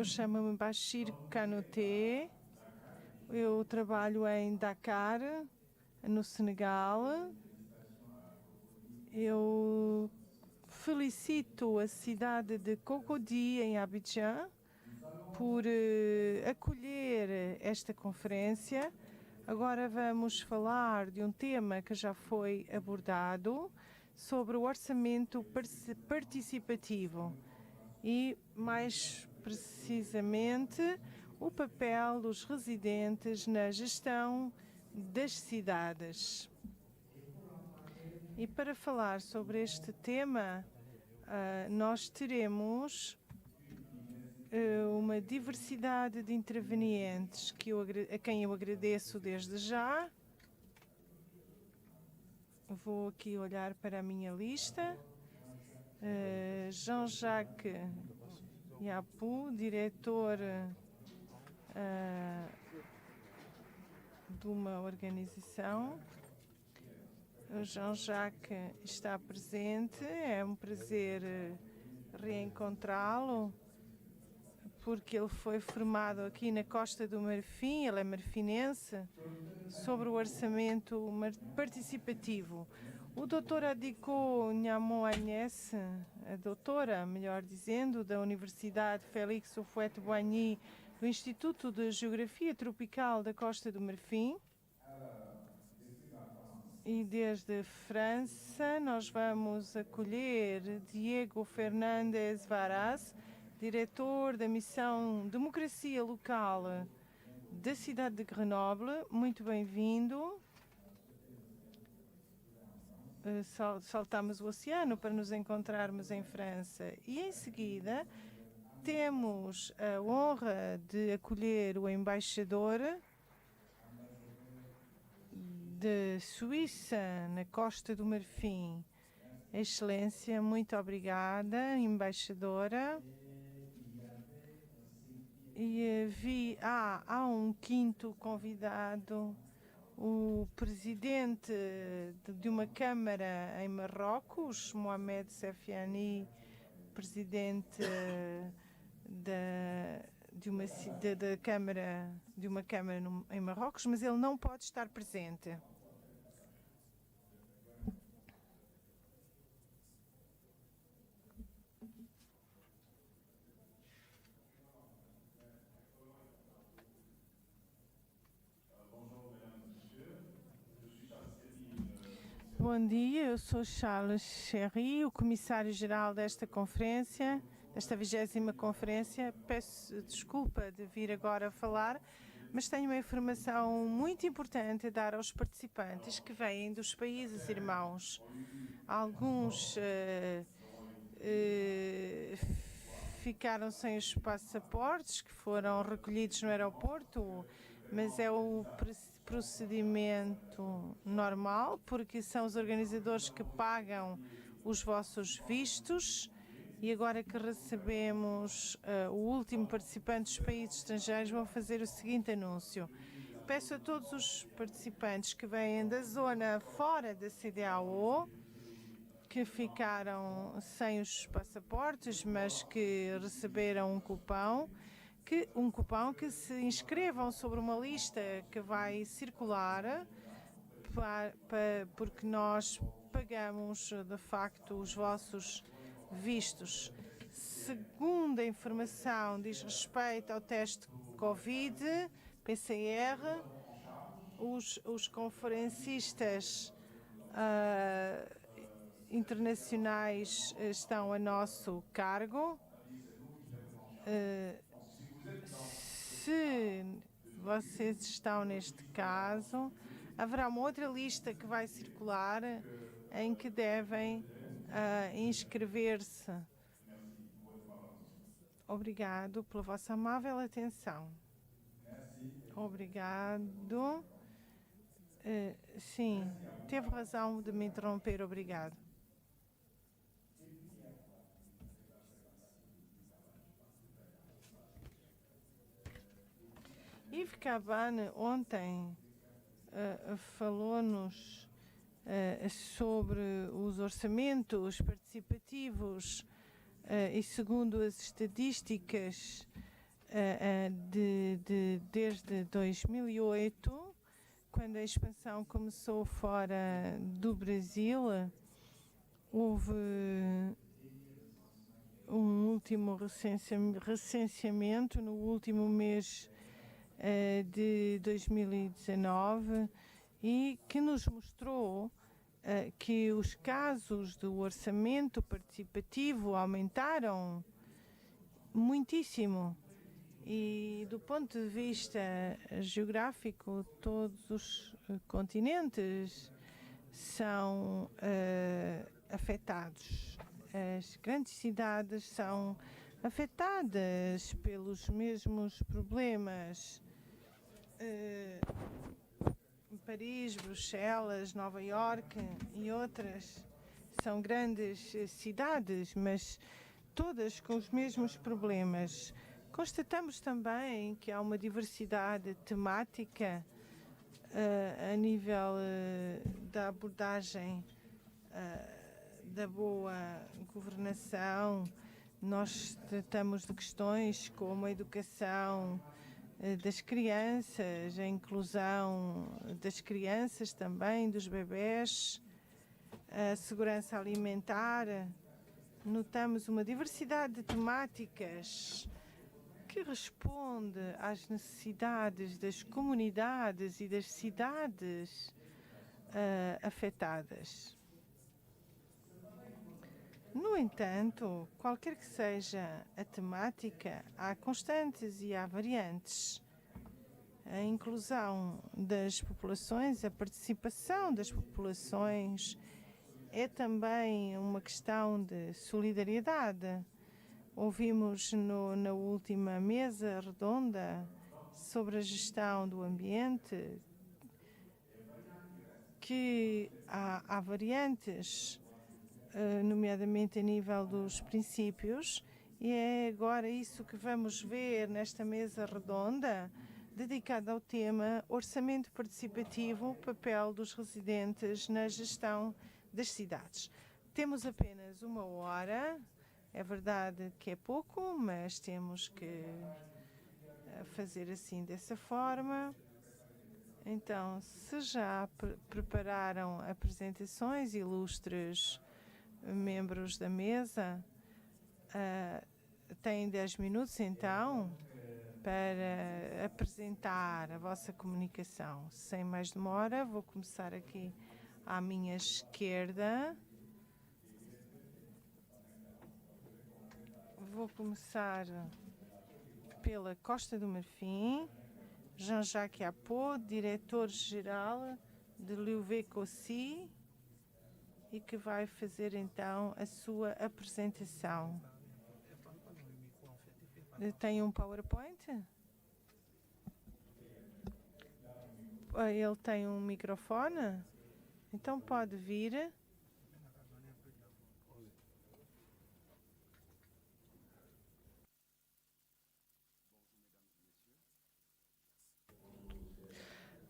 Eu chamo-me Bashir Kanouté, eu trabalho em Dakar, no Senegal. Eu felicito a cidade de Cocody, em Abidjan, por acolher esta conferência. Agora vamos falar de um tema que já foi abordado, sobre o orçamento participativo e, mais precisamente, o papel dos residentes na gestão das cidades. E para falar sobre este tema, nós teremos uma diversidade de intervenientes a quem eu agradeço desde já. Vou aqui olhar para a minha lista. Jean-Jacques Yapou, diretor de uma organização. O Jean-Jacques está presente, é um prazer reencontrá-lo, porque ele foi formado aqui na Costa do Marfim, ele é marfinense, sobre o orçamento participativo. O Dr. Adiko Nyamon Agnès, a doutora, melhor dizendo, da Universidade Félix Houphouët-Boigny, do Instituto de Geografia Tropical da Costa do Marfim. E desde França nós vamos acolher Diego Fernandes Varas, diretor da missão Democracia Local da cidade de Grenoble. Muito bem-vindo. Saltamos o oceano para nos encontrarmos em França. E em seguida temos a honra de acolher o embaixador de Suíça, na Costa do Marfim. Excelência, muito obrigada, embaixadora. E há um quinto convidado, o presidente de uma câmara em Marrocos, Mohamed Sefiani, presidente de uma câmara em Marrocos, mas ele não pode estar presente. Bom dia, eu sou Charles Cherry, o comissário-geral desta conferência, desta 20ª conferência. Peço desculpa de vir agora falar, mas tenho uma informação muito importante a dar aos participantes que vêm dos países irmãos. Alguns ficaram sem os passaportes, que foram recolhidos no aeroporto, mas é o procedimento normal, porque são os organizadores que pagam os vossos vistos. E agora que recebemos o último participante dos países estrangeiros, vou fazer o seguinte anúncio. Peço a todos os participantes que vêm da zona fora da CEDEAO, que ficaram sem os passaportes, mas que receberam um cupão que se inscrevam sobre uma lista que vai circular, porque nós pagamos de facto os vossos vistos. Segunda informação diz respeito ao teste Covid, PCR. Os conferencistas internacionais estão a nosso cargo. Se vocês estão neste caso, haverá uma outra lista que vai circular em que devem inscrever-se. Obrigado pela vossa amável atenção. Obrigado. Sim, teve razão de me interromper. Obrigado. Yves Cabane ontem falou-nos sobre os orçamentos participativos e, segundo as estatísticas, desde 2008, quando a expansão começou fora do Brasil, houve um último recenseamento no último mês de 2019 e que nos mostrou que os casos do orçamento participativo aumentaram muitíssimo. E do ponto de vista geográfico, todos os continentes são afetados. As grandes cidades são afetadas pelos mesmos problemas. Paris, Bruxelas, Nova Iorque e outras são grandes cidades, mas todas com os mesmos problemas. Constatamos também que há uma diversidade temática a nível da abordagem da boa governação. Nós tratamos de questões como a educação das crianças, a inclusão das crianças também, dos bebés, a segurança alimentar. Notamos uma diversidade de temáticas que responde às necessidades das comunidades e das cidades afetadas. No entanto, qualquer que seja a temática, há constantes e há variantes. A inclusão das populações, a participação das populações é também uma questão de solidariedade. Ouvimos na última mesa redonda sobre a gestão do ambiente que há variantes, nomeadamente a nível dos princípios, e é agora isso que vamos ver nesta mesa redonda dedicada ao tema orçamento participativo, papel dos residentes na gestão das cidades. Temos apenas 1 hora, é verdade que é pouco, mas temos que fazer assim dessa forma. Então, se já prepararam apresentações, ilustres membros da mesa, têm 10 minutos então para apresentar a vossa comunicação. Sem mais demora, vou começar aqui à minha esquerda. Vou começar pela Costa do Marfim. Jean-Jacques Apot, diretor-geral de l'UVCOSI, e que vai fazer então a sua apresentação. Tem um PowerPoint? Ele tem um microfone? Então pode vir.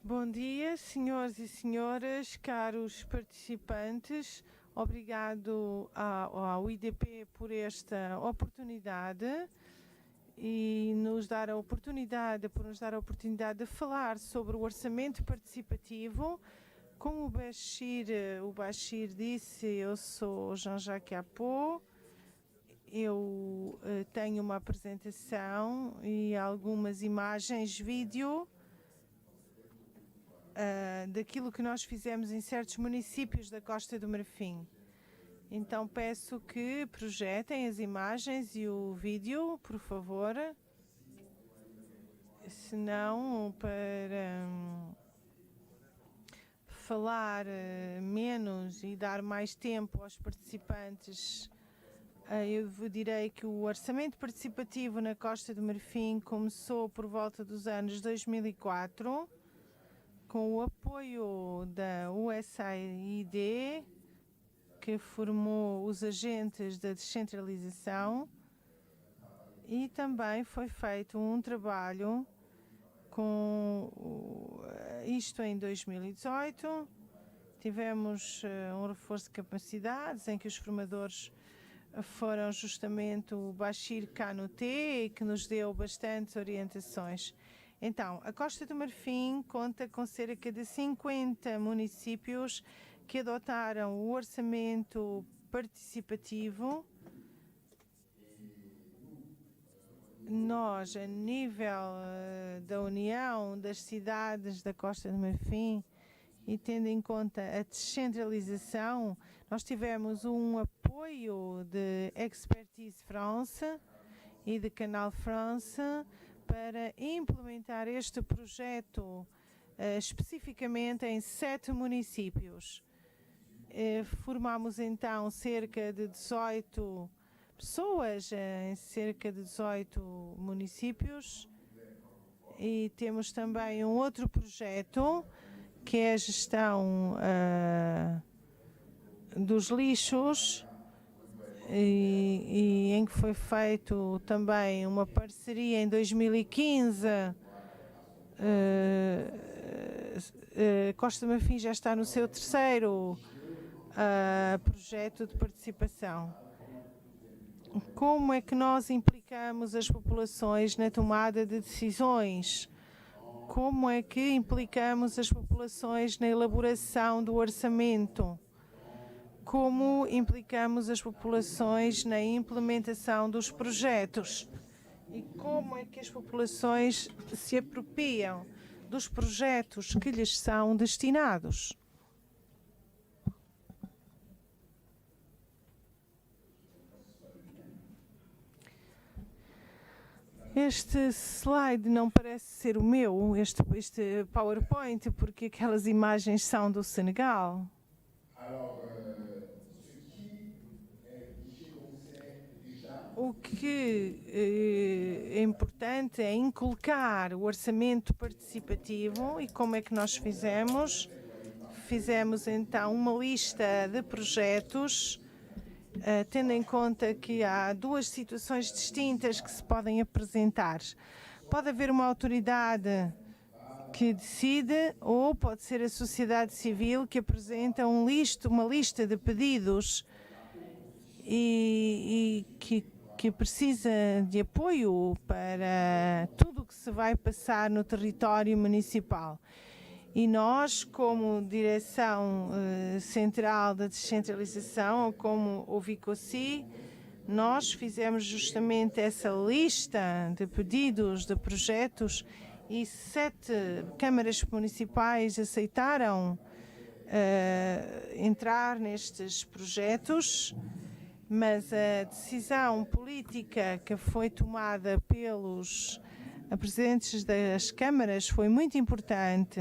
Bom dia, senhores e senhoras, caros participantes. Obrigado ao IDP por esta oportunidade e por nos dar a oportunidade de falar sobre o orçamento participativo. Como o Bashir disse, eu sou Jean-Jacques Apot. Eu tenho uma apresentação e algumas imagens, vídeo, daquilo que nós fizemos em certos municípios da Costa do Marfim. Então peço que projetem as imagens e o vídeo, por favor. Se não, para falar menos e dar mais tempo aos participantes, eu direi que o orçamento participativo na Costa do Marfim começou por volta dos anos 2004, com o apoio da USAID, que formou os agentes da descentralização, e também foi feito um trabalho com isto em 2018. Tivemos um reforço de capacidades em que os formadores foram justamente o Bashir Kanouté, que nos deu bastantes orientações. Então, a Costa do Marfim conta com cerca de 50 municípios que adotaram o orçamento participativo. Nós, a nível da União, das cidades da Costa do Marfim, e tendo em conta a descentralização, nós tivemos um apoio de Expertise France e de Canal France para implementar este projeto especificamente em 7 municípios. Formamos então cerca de 18 pessoas em cerca de 18 municípios e temos também um outro projeto que é a gestão dos lixos e em que foi feito também uma parceria em 2015. Costa do Marfim já está no seu 3º projeto de participação. Como é que nós implicamos as populações na tomada de decisões? Como é que implicamos as populações na elaboração do orçamento? Como implicamos as populações na implementação dos projetos? E como é que as populações se apropriam dos projetos que lhes são destinados? Este slide não parece ser o meu, este PowerPoint, porque aquelas imagens são do Senegal. O que é importante é inculcar o orçamento participativo e como é que nós fizemos? Fizemos então uma lista de projetos tendo em conta que há 2 situações distintas que se podem apresentar. Pode haver uma autoridade que decide ou pode ser a sociedade civil que apresenta uma lista de pedidos e que precisa de apoio para tudo o que se vai passar no território municipal. E nós, como Direção Central da Descentralização, como o VICOSI, nós fizemos justamente essa lista de pedidos de projetos e 7 câmaras municipais aceitaram entrar nestes projetos, mas a decisão política que foi tomada pelos presidentes das câmaras foi muito importante.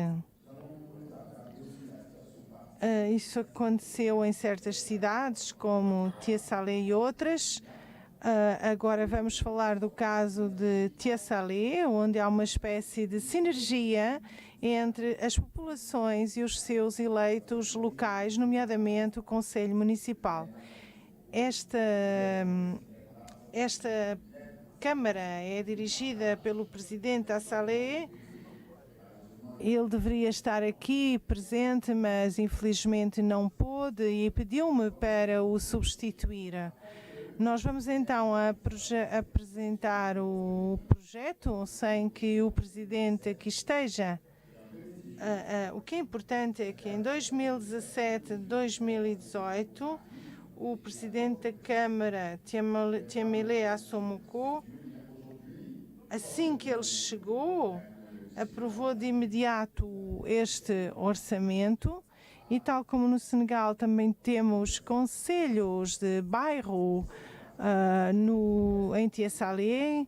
Isso aconteceu em certas cidades, como Tiessalé e outras. Agora vamos falar do caso de Tiessalé, onde há uma espécie de sinergia entre as populações e os seus eleitos locais, nomeadamente o Conselho Municipal. Esta Câmara é dirigida pelo Presidente Assalé. Ele deveria estar aqui presente, mas infelizmente não pôde e pediu-me para o substituir. Nós vamos então apresentar o projeto sem que o Presidente aqui esteja. O que é importante é que em 2017 2018 o Presidente da Câmara, Tiamile Assomoko, assim que ele chegou, aprovou de imediato este orçamento e, tal como no Senegal, também temos conselhos de bairro em Tiessalé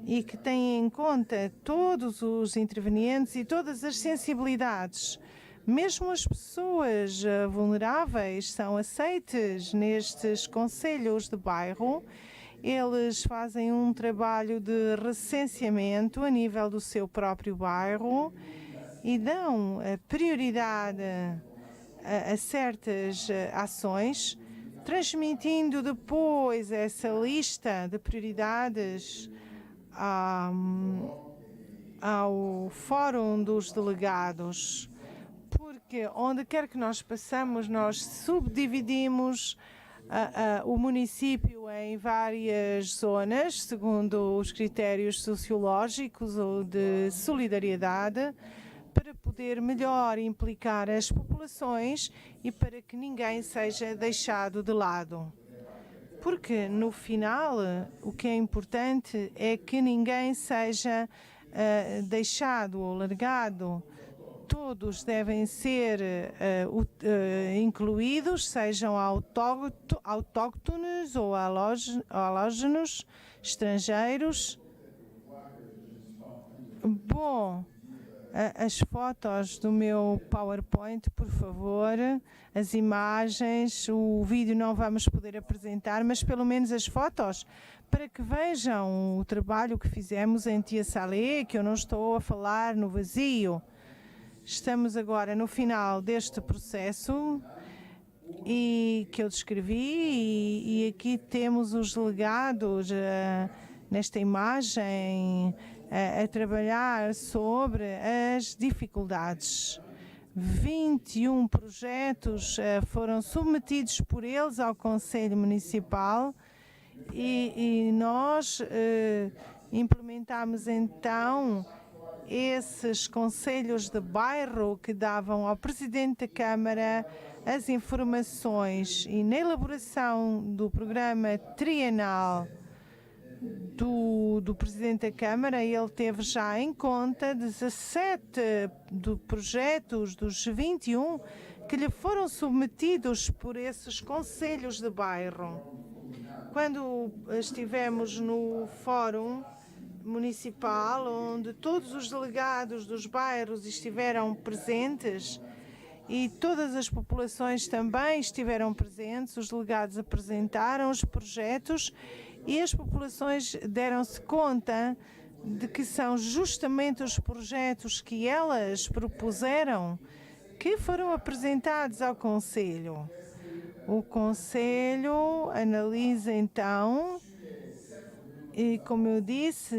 e que têm em conta todos os intervenientes e todas as sensibilidades. Mesmo as pessoas vulneráveis são aceites nestes conselhos de bairro. Eles fazem um trabalho de recenseamento a nível do seu próprio bairro e dão prioridade a certas ações, transmitindo depois essa lista de prioridades ao Fórum dos Delegados, porque onde quer que nós passamos, nós subdividimos o município em várias zonas, segundo os critérios sociológicos ou de solidariedade, para poder melhor implicar as populações e para que ninguém seja deixado de lado. Porque, no final, o que é importante é que ninguém seja deixado ou largado. Todos devem ser incluídos, sejam autóctones ou halógenos, estrangeiros. Bom, as fotos do meu PowerPoint, por favor, as imagens, o vídeo não vamos poder apresentar, mas pelo menos as fotos, para que vejam o trabalho que fizemos em Tia Salé, que eu não estou a falar no vazio. Estamos agora no final deste processo e que eu descrevi e aqui temos os delegados nesta imagem a trabalhar sobre as dificuldades. 21 projetos foram submetidos por eles ao Conselho Municipal e nós implementamos então esses conselhos de bairro que davam ao Presidente da Câmara as informações e na elaboração do programa trienal do Presidente da Câmara, ele teve já em conta 17 projetos dos 21 que lhe foram submetidos por esses conselhos de bairro. Quando estivemos no fórum municipal, onde todos os delegados dos bairros estiveram presentes e todas as populações também estiveram presentes, os delegados apresentaram os projetos e as populações deram-se conta de que são justamente os projetos que elas propuseram que foram apresentados ao Conselho. O Conselho analisa então, e como eu disse,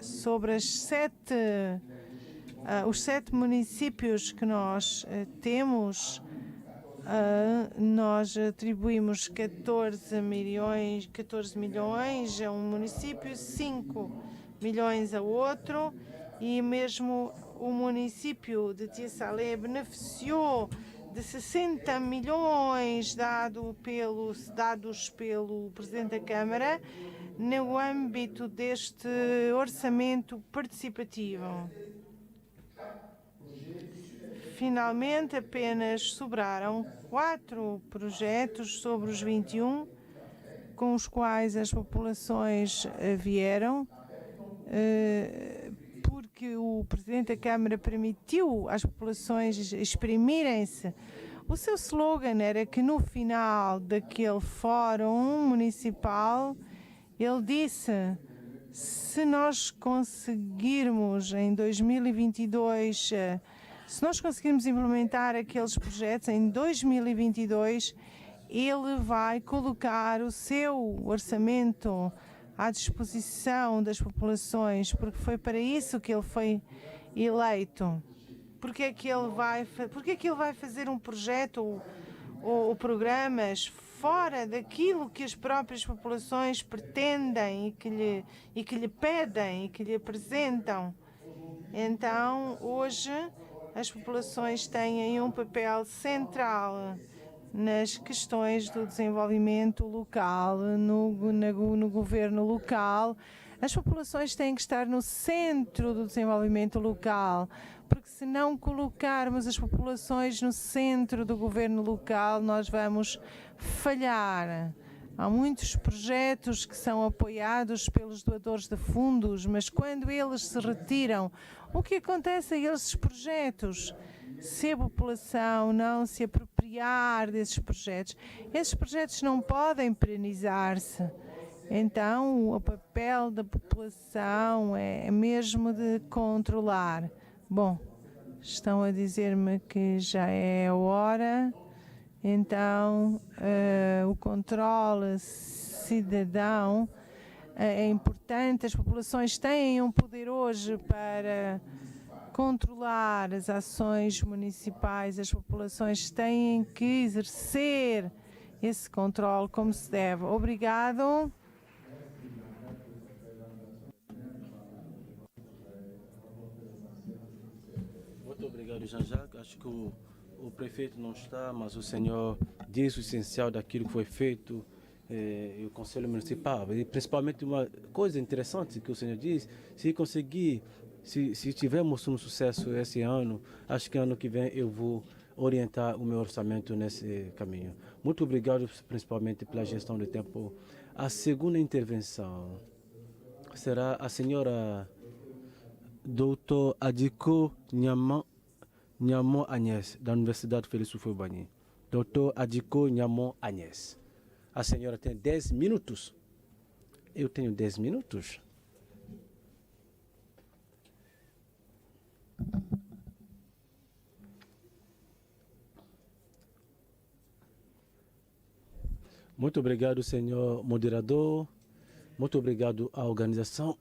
sobre os 7 municípios que nós temos, nós atribuímos 14 milhões a um município, 5 milhões a outro, e mesmo o município de Tia Salé beneficiou de 60 milhões dados pelo Presidente da Câmara no âmbito deste orçamento participativo. Finalmente, apenas sobraram 4 projetos sobre os 21 com os quais as populações vieram, porque o Presidente da Câmara permitiu às populações exprimirem-se. O seu slogan era que no final daquele fórum municipal, ele disse: se nós conseguirmos em 2022, se nós conseguirmos implementar aqueles projetos em 2022, ele vai colocar o seu orçamento à disposição das populações, porque foi para isso que ele foi eleito. Porque é que ele vai fazer um projeto ou programas fora daquilo que as próprias populações pretendem e que lhe pedem e que lhe apresentam? Então, hoje, as populações têm um papel central nas questões do desenvolvimento local, no governo local. As populações têm que estar no centro do desenvolvimento local, porque se não colocarmos as populações no centro do governo local, nós vamos falhar. Há muitos projetos que são apoiados pelos doadores de fundos, mas quando eles se retiram, o que acontece a esses projetos? Se a população não se apropriar desses projetos, esses projetos não podem perenizar-se. Então, o papel da população é mesmo de controlar. Bom, estão a dizer-me que já é a hora. Então, o controle cidadão é importante. As populações têm um poder hoje para controlar as ações municipais. As populações têm que exercer esse controle como se deve. Obrigado. Muito obrigado, Jean-Jacques. Acho que o prefeito não está, mas o senhor disse o essencial daquilo que foi feito e o Conselho Municipal. E principalmente uma coisa interessante que o senhor diz, se conseguir, se tivermos um sucesso esse ano, acho que ano que vem eu vou orientar o meu orçamento nesse caminho. Muito obrigado, principalmente pela gestão do tempo. A segunda intervenção será a senhora Dr. Adiko Nyamo Agnès, da Universidade Félix Houphouët-Boigny. Dr. Adiko Nyamo Agnès. A senhora tem 10 minutos. Eu tenho 10 minutos. Muito obrigado, senhor moderador. Muito obrigado à organização,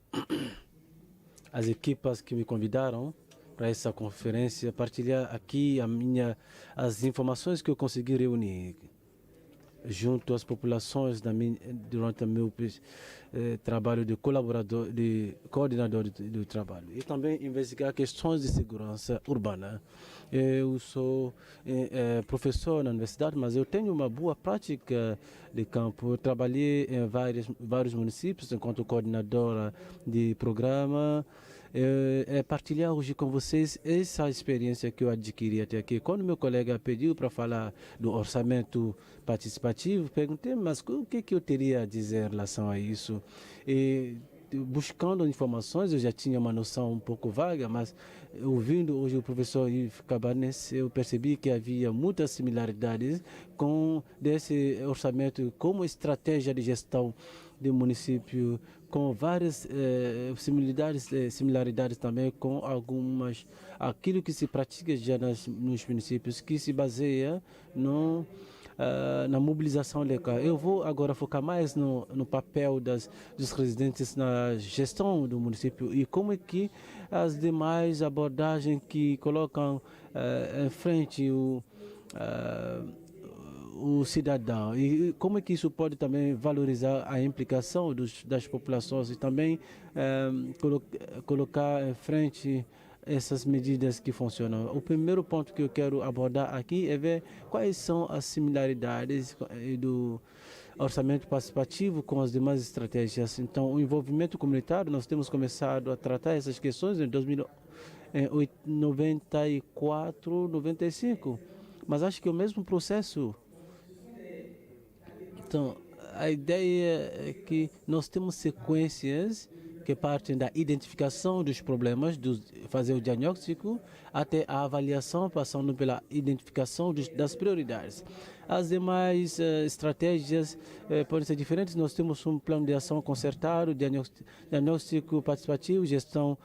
às equipas que me convidaram para essa conferência, partilhar aqui as informações que eu consegui reunir junto às populações durante o meu trabalho de colaborador, de coordenador do trabalho. E também investigar questões de segurança urbana. Eu sou professor na universidade, mas eu tenho uma boa prática de campo. Eu trabalhei em vários municípios enquanto coordenadora de programa. Partilhar hoje com vocês essa experiência que eu adquiri até aqui. Quando meu colega pediu para falar do orçamento participativo, perguntei, mas o que eu teria a dizer em relação a isso? E, buscando informações, eu já tinha uma noção um pouco vaga, mas ouvindo hoje o professor Yves Cabanes, eu percebi que havia muitas similaridades com desse orçamento como estratégia de gestão do município, com várias similaridades também com aquilo que se pratica já nos municípios, que se baseia na mobilização local. Eu vou agora focar mais no papel dos residentes na gestão do município e como é que as demais abordagens que colocam em frente o cidadão e como é que isso pode também valorizar a implicação das populações e também colocar em frente essas medidas que funcionam. O primeiro ponto que eu quero abordar aqui é ver quais são as similaridades do orçamento participativo com as demais estratégias. Então, o envolvimento comunitário, nós temos começado a tratar essas questões em 1994, 95, mas acho que é o mesmo processo. Então, a ideia é que nós temos sequências que partem da identificação dos problemas, fazer o diagnóstico, até a avaliação, passando pela identificação das prioridades. As demais estratégias podem ser diferentes. Nós temos um plano de ação concertado, diagnóstico participativo, gestão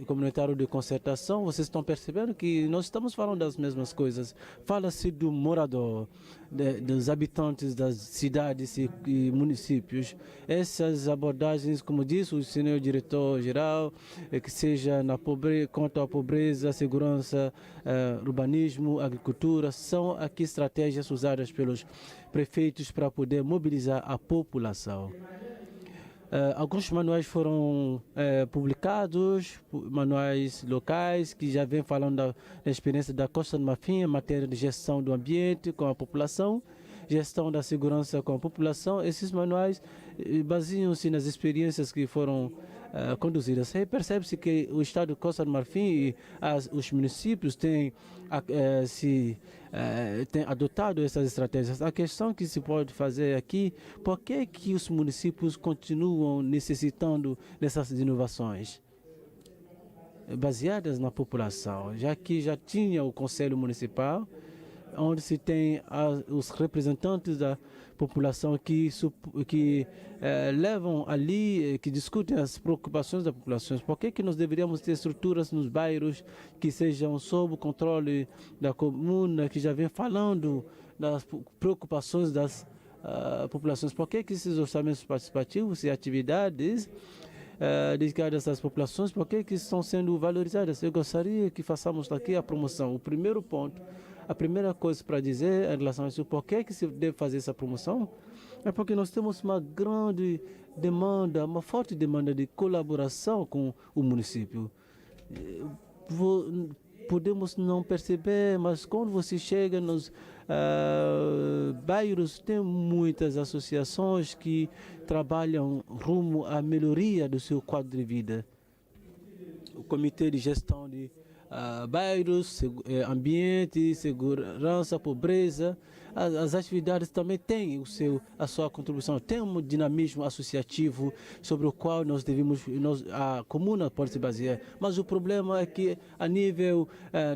comunitária de concertação. Vocês estão percebendo que nós estamos falando das mesmas coisas. Fala-se do morador, dos habitantes das cidades e municípios. Essas abordagens, como disse o senhor diretor-geral, que seja quanto à pobreza, segurança, urbanismo, agricultura, são aqui estratégias usadas pelos prefeitos para poder mobilizar a população. Alguns manuais foram publicados, manuais locais, que já vêm falando da experiência da Costa do Marfim em matéria de gestão do ambiente com a população, gestão da segurança com a população. Esses manuais baseiam-se nas experiências que foram conduzidas. Aí percebe-se que o Estado de Costa do Marfim e os municípios têm adotado essas estratégias. A questão que se pode fazer aqui, por que os municípios continuam necessitando dessas inovações? Baseadas na população, já que já tinha o Conselho Municipal, onde se tem os representantes da população que levam ali, que discutem as preocupações da população. Por que nós deveríamos ter estruturas nos bairros que sejam sob o controle da comuna, que já vem falando das preocupações das populações? Por que esses orçamentos participativos e atividades dedicadas às populações, por que estão sendo valorizadas? Eu gostaria que façamos aqui a promoção. O primeiro ponto, a primeira coisa para dizer em relação a isso, por que se deve fazer essa promoção? É porque nós temos uma grande demanda, uma forte demanda de colaboração com o município. Podemos não perceber, mas quando você chega nos bairros, tem muitas associações que trabalham rumo à melhoria do seu quadro de vida. O Comitê de Gestão de Bairros, Ambiente, Segurança, Pobreza, as atividades também têm a sua contribuição, tem um dinamismo associativo sobre o qual a comuna pode se basear. Mas o problema é que a nível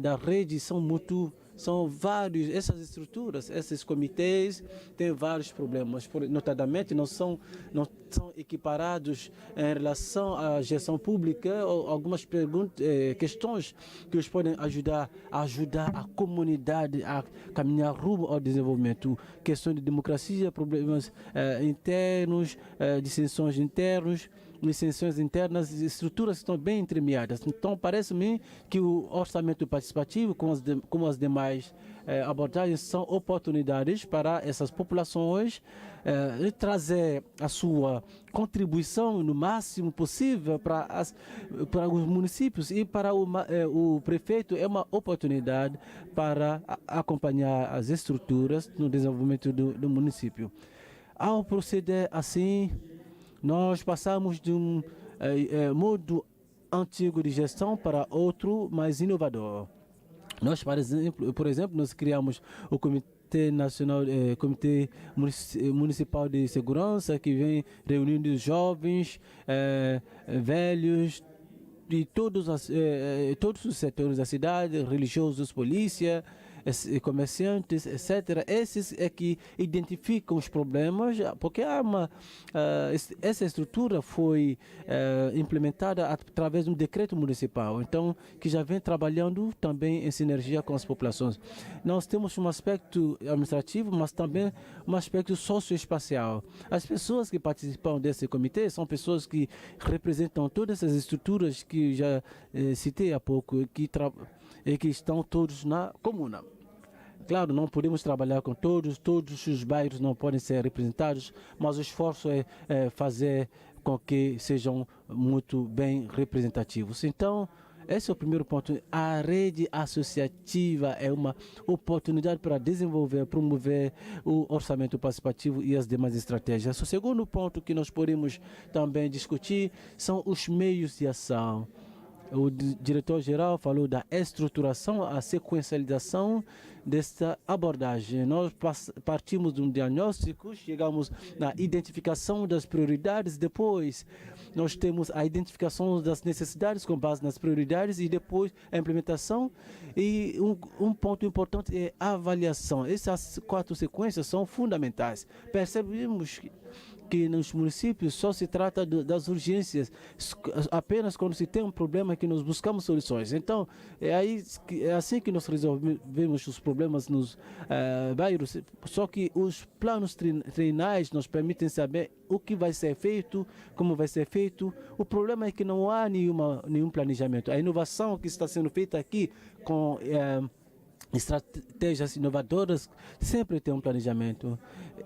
da rede são vários, essas estruturas, esses comitês têm vários problemas, notadamente não são equiparados em relação à gestão pública, ou algumas questões que os podem ajudar a comunidade a caminhar rumo ao desenvolvimento. Questão de democracia, problemas internos, dissensões internas, licensões internas, estruturas que estão bem entremeadas. Então, parece-me que o orçamento participativo, como as demais abordagens, são oportunidades para essas populações trazer a sua contribuição no máximo possível para os municípios, e para o prefeito é uma oportunidade para acompanhar as estruturas no desenvolvimento do município. Ao proceder assim, nós passamos de um modo antigo de gestão para outro mais inovador. Nós, por exemplo, nós criamos o Comitê Municipal de Segurança, que vem reunindo jovens, velhos, de todos os setores da cidade, religiosos, polícia, comerciantes, etc. Esses é que identificam os problemas, porque essa estrutura foi implementada através de um decreto municipal, então, que já vem trabalhando também em sinergia com as populações. Nós temos um aspecto administrativo, mas também um aspecto socioespacial. As pessoas que participam desse comitê são pessoas que representam todas essas estruturas que já citei há pouco e que estão todos na comuna. Claro, não podemos trabalhar com todos os bairros não podem ser representados, mas o esforço é fazer com que sejam muito bem representativos. Então, esse é o primeiro ponto. A rede associativa é uma oportunidade para desenvolver, promover o orçamento participativo e as demais estratégias. O segundo ponto que nós podemos também discutir são os meios de ação. O diretor-geral falou da estruturação, a sequencialização desta abordagem. Nós partimos de um diagnóstico, chegamos na identificação das prioridades, depois nós temos a identificação das necessidades com base nas prioridades e depois a implementação. E um ponto importante é a avaliação. Essas 4 sequências são fundamentais. Percebemos que nos municípios só se trata das urgências, apenas quando se tem um problema que nós buscamos soluções. Então, é assim que nós resolvemos os problemas nos bairros, só que os planos trienais nos permitem saber o que vai ser feito, como vai ser feito. O problema é que não há nenhum planejamento. A inovação que está sendo feita aqui com estratégias inovadoras sempre tem um planejamento.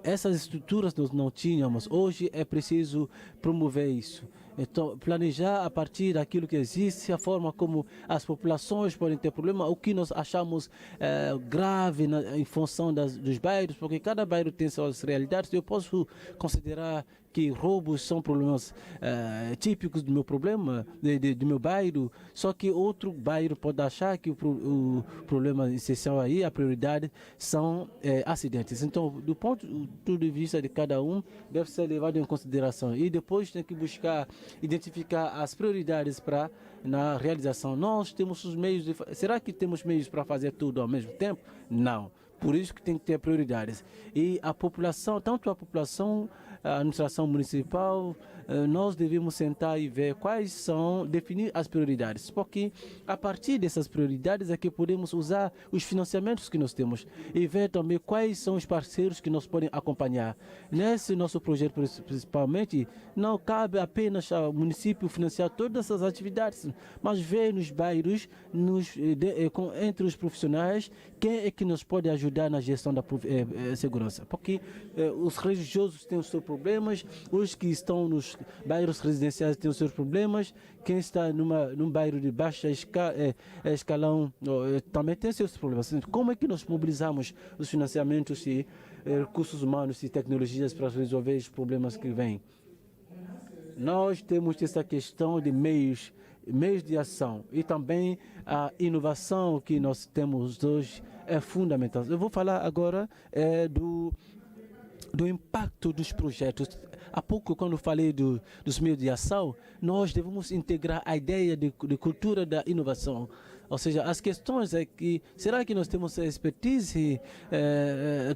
Essas estruturas nós não tínhamos. Hoje é preciso promover isso. Então, planejar a partir daquilo que existe, a forma como as populações podem ter problema, o que nós achamos grave em função dos bairros, porque cada bairro tem suas realidades. Eu posso considerar que roubos são problemas típicos do meu problema, do meu bairro, só que outro bairro pode achar que o problema essencial aí, a prioridade, são acidentes. Então, do ponto de vista de cada um, deve ser levado em consideração. E depois tem que buscar identificar as prioridades na realização. Nós temos os meios será que temos meios para fazer tudo ao mesmo tempo? Não. Por isso que tem que ter prioridades. E a população, tanto a população a administração municipal, nós devemos sentar e ver quais são, definir as prioridades, porque a partir dessas prioridades é que podemos usar os financiamentos que nós temos e ver também quais são os parceiros que nos podem acompanhar. Nesse nosso projeto, principalmente, não cabe apenas ao município financiar todas essas atividades, mas ver nos bairros, entre os profissionais, quem é que nos pode ajudar na gestão da segurança. Porque os religiosos têm os seus problemas, os que estão nos bairros residenciais têm os seus problemas, quem está num bairro de baixa escalão também tem seus problemas. Como é que nós mobilizamos os financiamentos e recursos humanos e tecnologias para resolver os problemas que vêm? Nós temos essa questão de meios de ação e também a inovação que nós temos hoje é fundamental. Eu vou falar agora do impacto dos projetos. Há pouco, quando falei dos meios de ação, nós devemos integrar a ideia de cultura da inovação. Ou seja, as questões é que, será que nós temos expertise,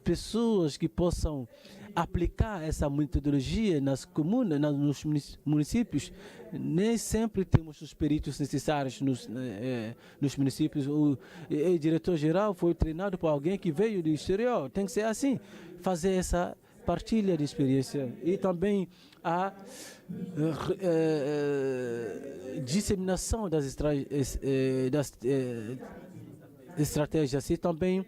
pessoas que possam aplicar essa metodologia nas comunas, nos municípios? Nem sempre temos os peritos necessários nos municípios. O diretor-geral foi treinado por alguém que veio do exterior. Tem que ser assim, fazer essa partilha de experiência e também a disseminação das estratégias e também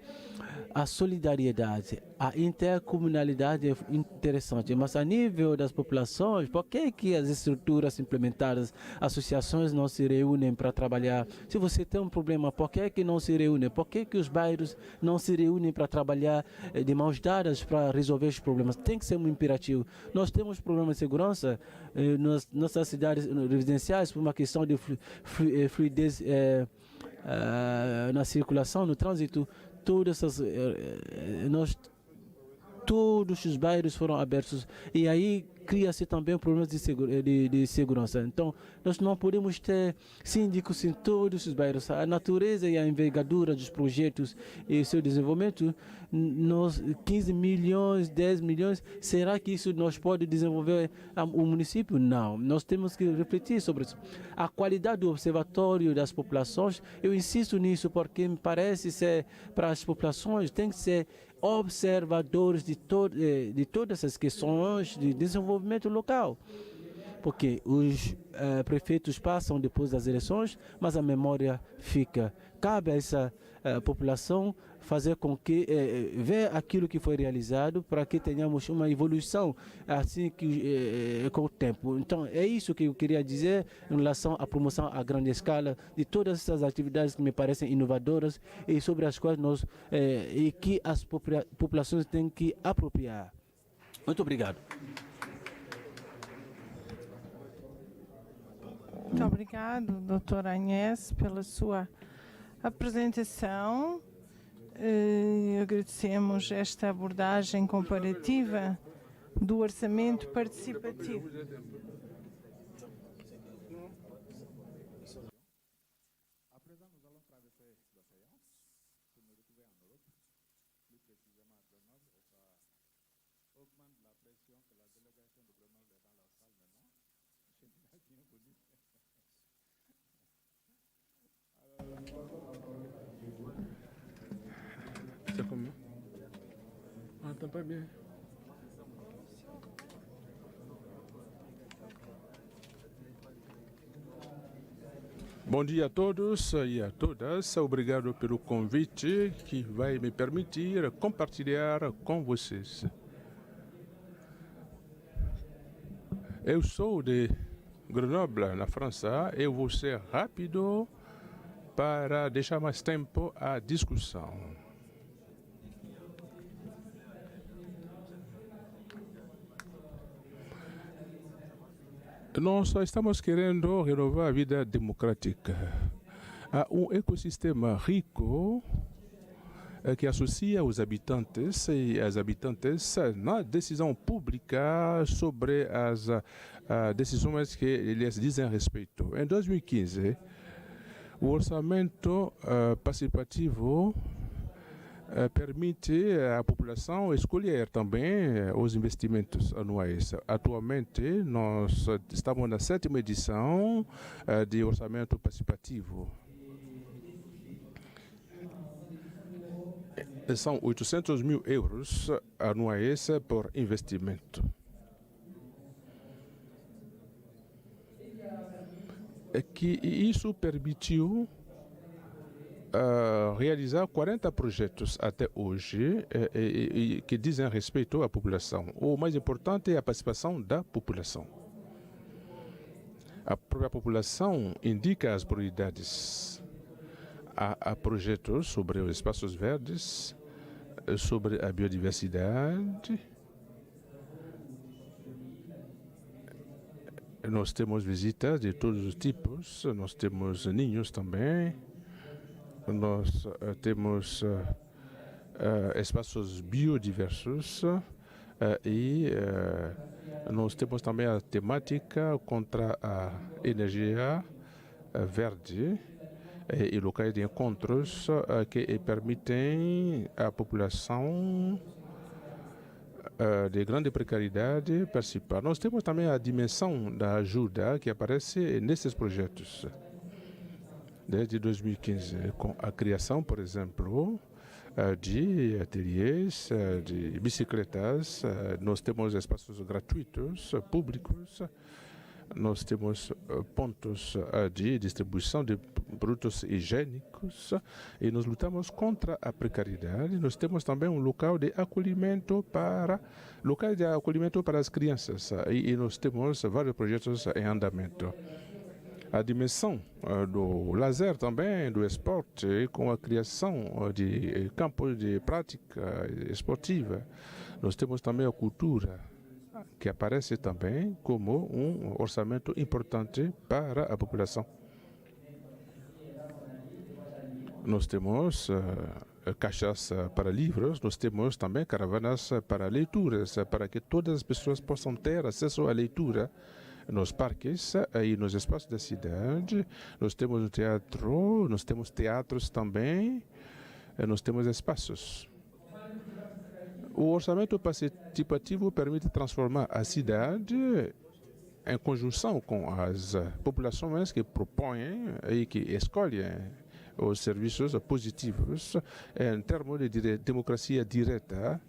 a solidariedade, a intercomunalidade é interessante, mas a nível das populações, por que as estruturas implementadas, associações não se reúnem para trabalhar? Se você tem um problema, por que não se reúnem? Por que os bairros não se reúnem para trabalhar de mãos dadas para resolver os problemas? Tem que ser um imperativo. Nós temos problemas de segurança nas nossas cidades residenciais por uma questão de fluidez na circulação, no trânsito. Todos os bairros foram abertos e aí cria-se também problemas de segurança. Então, nós não podemos ter síndicos em todos os bairros. A natureza e a envergadura dos projetos e seu desenvolvimento, 15 milhões, 10 milhões, será que isso nós pode desenvolver o município? Não. Nós temos que refletir sobre isso. A qualidade do observatório das populações, eu insisto nisso porque me parece ser para as populações, tem que ser observadores de todas essas questões de desenvolvimento local. Porque os prefeitos passam depois das eleições, mas a memória fica. Cabe a essa população fazer com que ver aquilo que foi realizado para que tenhamos uma evolução assim que com o tempo. Então é isso que eu queria dizer em relação à promoção à grande escala de todas essas atividades que me parecem inovadoras e sobre as quais nós e que as populações têm que apropriar. Muito obrigado. Muito obrigado, Dr. Agnès, pela sua apresentação. Agradecemos esta abordagem comparativa do orçamento participativo. C'est combien? Ah, t'as pas bien. Bom dia a todos e a todas. Obrigado pelo convite que vai me permitir compartilhar com vocês. Eu sou de Grenoble, na França. Eu vou ser rápido para deixar mais tempo à discussão. Nós só estamos querendo renovar a vida democrática. Há um ecossistema rico que associa os habitantes e as habitantes na decisão pública sobre as decisões que eles dizem respeito. Em 2015, o orçamento participativo permite à população escolher também os investimentos anuais. Atualmente, nós estamos na 7ª edição de orçamento participativo. São 800 mil euros anuais por investimento. Que isso permitiu realizar 40 projetos até hoje que dizem respeito à população. O mais importante é a participação da população. A própria população indica as prioridades. Há projetos sobre os espaços verdes, sobre a biodiversidade. Nós temos visitas de todos os tipos, nós temos ninhos também. Nós temos espaços biodiversos e nós temos também a temática contra a energia verde e locais de encontros que permitem à população de grande precariedade participar. Nós temos também a dimensão da ajuda que aparece nesses projetos. Desde 2015, com a criação, por exemplo, de ateliês, de bicicletas, nós temos espaços gratuitos, públicos, nós temos pontos de distribuição de produtos higiênicos e nós lutamos contra a precariedade. Nós temos também um local de acolhimento para as crianças e nós temos vários projetos em andamento. A dimensão do lazer também, do esporte, com a criação de campos de prática esportiva. Nós temos também a cultura, que aparece também como um orçamento importante para a população. Nós temos caixas para livros, nós temos também caravanas para leituras, para que todas as pessoas possam ter acesso à leitura nos parques e nos espaços da cidade. Nós temos o teatro, nós temos teatros também, nós temos espaços. O orçamento participativo permite transformar a cidade em conjunção com as populações que propõem e que escolhem os serviços positivos em termos de democracia direta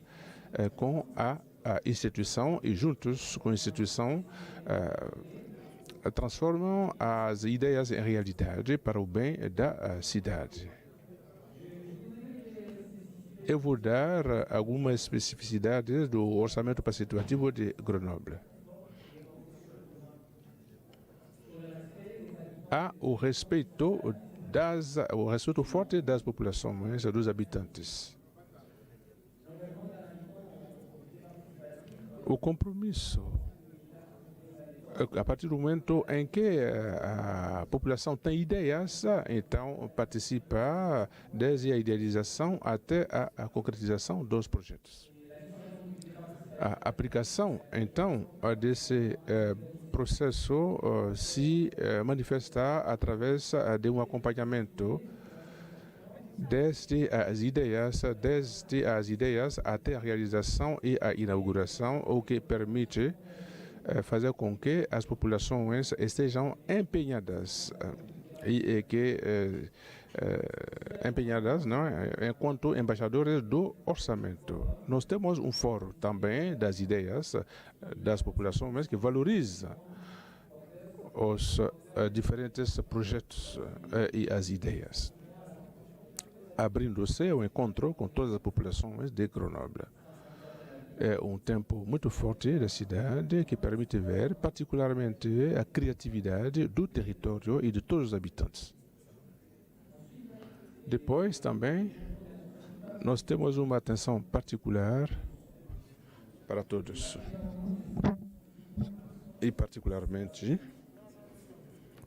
com a instituição e juntos com a instituição transformam as ideias em realidade para o bem da cidade. Eu vou dar algumas especificidades do orçamento participativo de Grenoble. Há o respeito forte das populações, dos habitantes. O compromisso, a partir do momento em que a população tem ideias, então participa desde a idealização até a concretização dos projetos. A aplicação, então, desse processo se manifesta através de um acompanhamento desde as ideias até a realização e a inauguração, o que permite fazer com que as populações estejam empenhadas enquanto embaixadores do orçamento. Nós temos um fórum também das ideias das populações que valoriza os diferentes projetos e as ideias, abrindo-se ao encontro com todas as populações de Grenoble. É um tempo muito forte da cidade que permite ver particularmente a criatividade do território e de todos os habitantes. Depois também nós temos uma atenção particular para todos e particularmente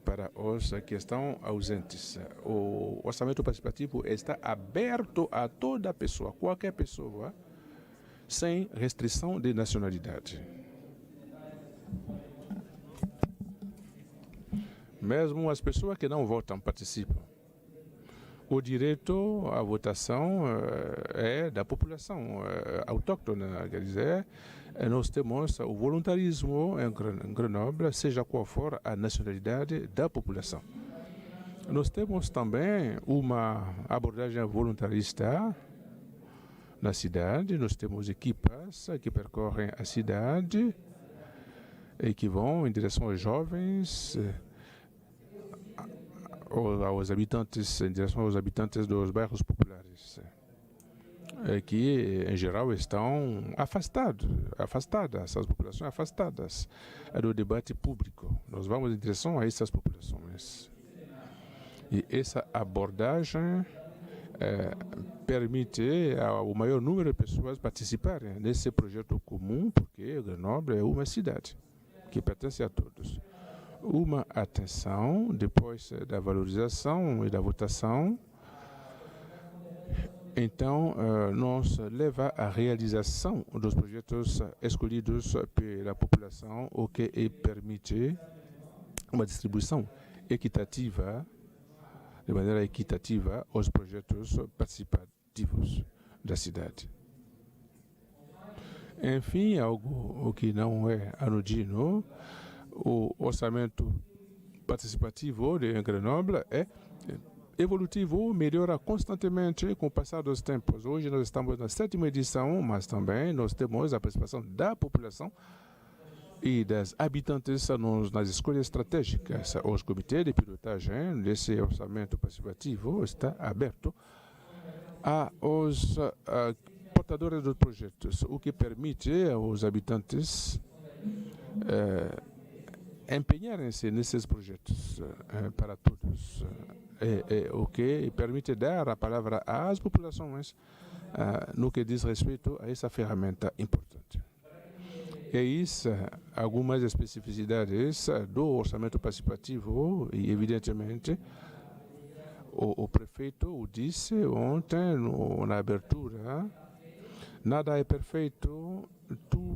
para os que estão ausentes. O orçamento participativo está aberto a toda pessoa, qualquer pessoa, sem restrição de nacionalidade. Mesmo as pessoas que não votam participam. o direito à votação é da população autóctone, quer dizer, nós temos o voluntarismo em Grenoble, seja qual for a nacionalidade da população. Nós temos também uma abordagem voluntarista na cidade, nós temos equipas que percorrem a cidade e que vão em direção aos jovens, aos habitantes, em direção aos habitantes dos bairros populares, que em geral estão afastadas, essas populações afastadas do debate público. Nós vamos em direção a essas populações. E essa abordagem permite ao maior número de pessoas participarem nesse projeto comum, porque Grenoble é uma cidade que pertence a todos. Uma atenção, depois da valorização e da votação, então nos leva à realização dos projetos escolhidos pela população, o que permite uma distribuição equitativa, de maneira equitativa, aos projetos participativos da cidade. Enfim, algo que não é anodino, o orçamento participativo de Grenoble é evolutivo, melhora constantemente com o passar dos tempos. Hoje nós estamos na 7ª edição, mas também nós temos a participação da população e das habitantes nas escolhas estratégicas. Os comitês de pilotagem desse orçamento participativo está aberto aos portadores dos projetos, o que permite aos habitantes empenharem-se nesses projetos para todos, o que permite dar a palavra às populações no que diz respeito a essa ferramenta importante. É isso, algumas especificidades do orçamento participativo e, evidentemente, o prefeito o disse ontem na abertura, nada é perfeito,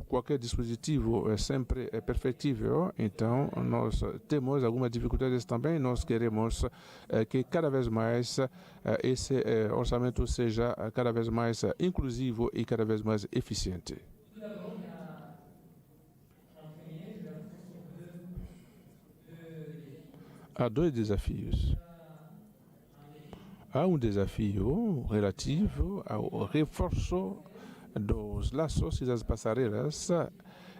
qualquer dispositivo é perfeitível, então nós temos algumas dificuldades também, nós queremos que cada vez mais esse orçamento seja cada vez mais inclusivo e cada vez mais eficiente. Há dois desafios. Há um desafio relativo ao reforço dos laços e das passarelas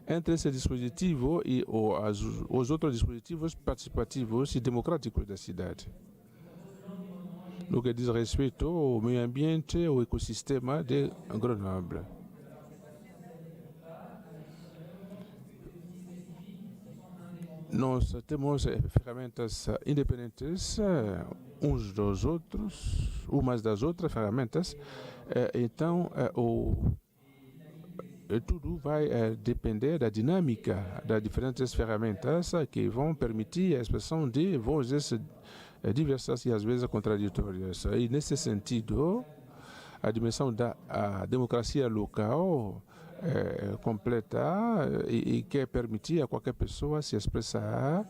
entre esse dispositivo e os outros dispositivos participativos e democráticos da cidade. No que diz respeito ao meio ambiente, ao ecossistema de Grenoble. Nós temos ferramentas independentes uns dos outros, umas das outras ferramentas, então tudo vai depender da dinâmica das diferentes ferramentas que vão permitir a expressão de vozes diversas e às vezes contraditórias. E nesse sentido, a dimensão da democracia local completa e que permitir a qualquer pessoa se expressar,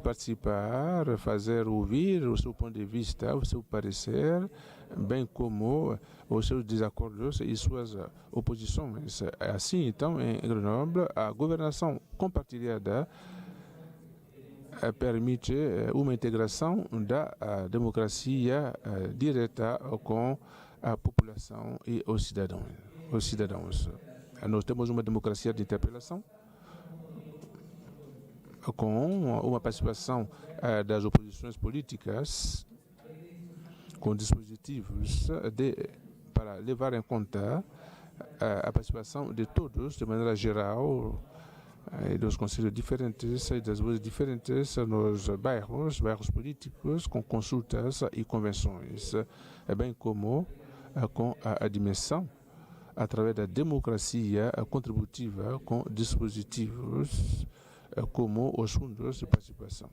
participar, fazer ouvir o seu ponto de vista, o seu parecer, bem como os seus desacordos e suas oposições. Assim, então, em Grenoble, a governação compartilhada permite uma integração da democracia direta com a população e os cidadãos. Nós temos uma democracia de interpelação com uma participação das oposições políticas com dispositivos para levar em conta a participação de todos, de maneira geral, dos conselhos diferentes e das vozes diferentes nos bairros políticos, com consultas e convenções, bem como com a dimensão através da democracia contributiva com dispositivos como os fundos de participação.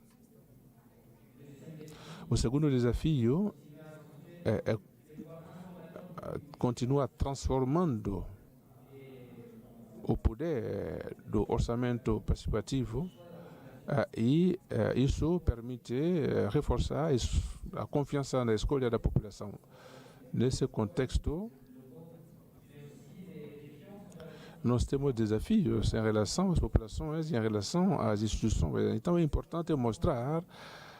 O segundo desafio continua transformando o poder do orçamento participativo E isso permite reforçar a confiança na escolha da população. Nesse contexto, nós temos desafios em relação às populações e em relação às instituições. Então é importante mostrar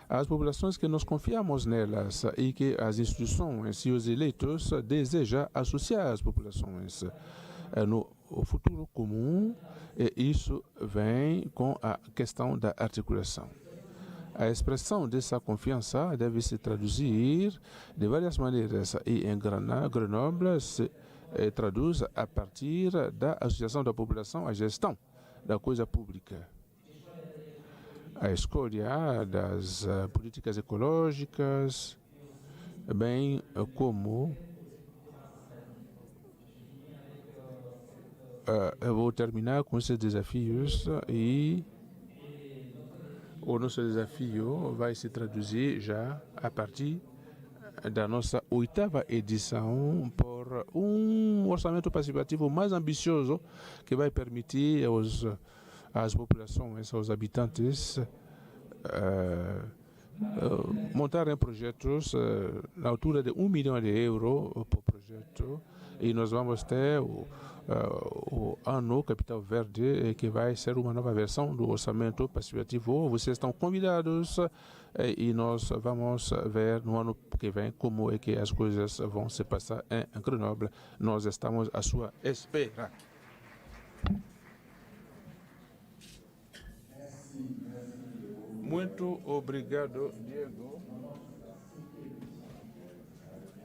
às populações que nós confiamos nelas e que as instituições e os eleitos desejam associar as populações no futuro comum, e isso vem com a questão da articulação. A expressão dessa confiança deve se traduzir de várias maneiras e em Grenoble se traduz a partir da associação da população à gestão da coisa pública. A escolha das políticas ecológicas, bem como eu vou terminar com esses desafios e o nosso desafio vai se traduzir já a partir da nossa 8ª edição por um orçamento participativo mais ambicioso que vai permitir às populações, aos habitantes, montarem projetos na altura de 1 milhão de euros por projeto, e nós vamos ter o ano Capital Verde, que vai ser uma nova versão do orçamento participativo. Vocês estão convidados e nós vamos ver no ano que vem como é que as coisas vão se passar em Grenoble. Nós estamos à sua espera. Muito obrigado, Diego.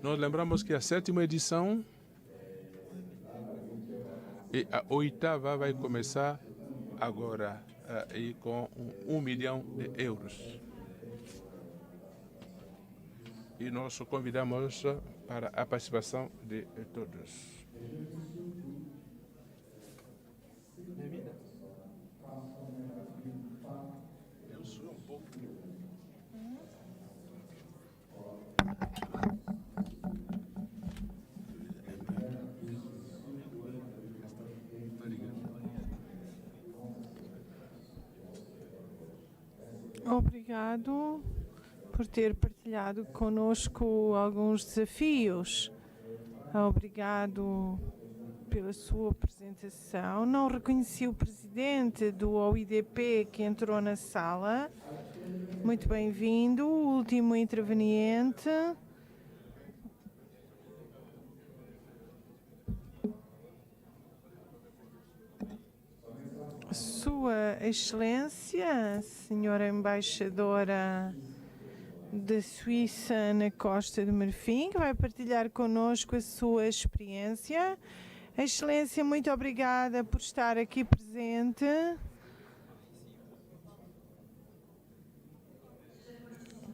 Nós lembramos que a 7ª edição e a 8ª vai começar agora e com 1 milhão de euros. E nós convidamos para a participação de todos. Obrigado por ter partilhado conosco alguns desafios. Obrigado pela sua apresentação. Não reconheci o presidente do OIDP que entrou na sala. Muito bem-vindo, o último interveniente. Sua Excelência, Senhora Embaixadora da Suíça na Costa do Marfim, que vai partilhar connosco a sua experiência. Excelência, muito obrigada por estar aqui presente.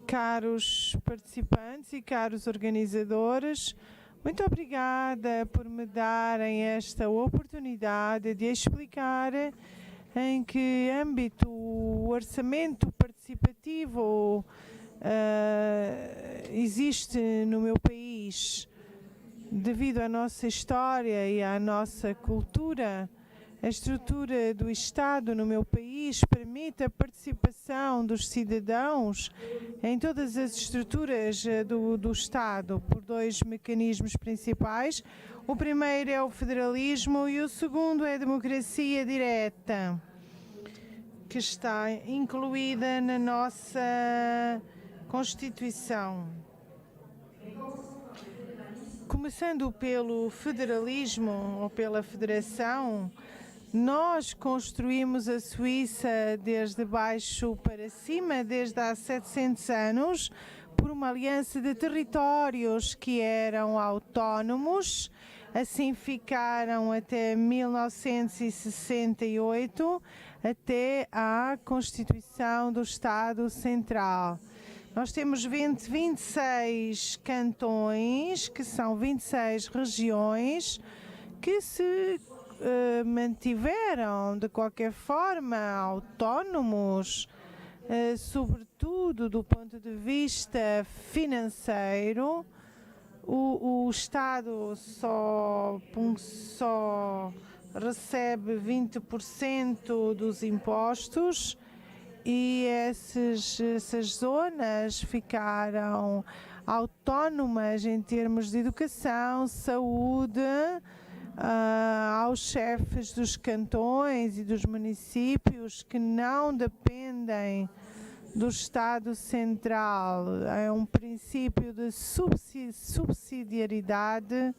Caros participantes e caros organizadores, muito obrigada por me darem esta oportunidade de explicar em que âmbito o orçamento participativo existe no meu país. Devido à nossa história e à nossa cultura, a estrutura do Estado no meu país permite a participação dos cidadãos em todas as estruturas do Estado por 2 mecanismos principais. O primeiro é o federalismo e o segundo é a democracia direta, que está incluída na nossa Constituição. Começando pelo federalismo ou pela federação, nós construímos a Suíça desde baixo para cima, desde há 700 anos, por uma aliança de territórios que eram autónomos. Assim ficaram até 1968, até à Constituição do Estado Central. Nós temos 26 cantões, que são 26 regiões, que se mantiveram de qualquer forma autónomos, sobretudo do ponto de vista financeiro. O Estado só recebe 20% dos impostos e essas zonas ficaram autónomas em termos de educação, saúde, aos chefes dos cantões e dos municípios que não dependem do Estado Central. É um princípio de subsidiariedade,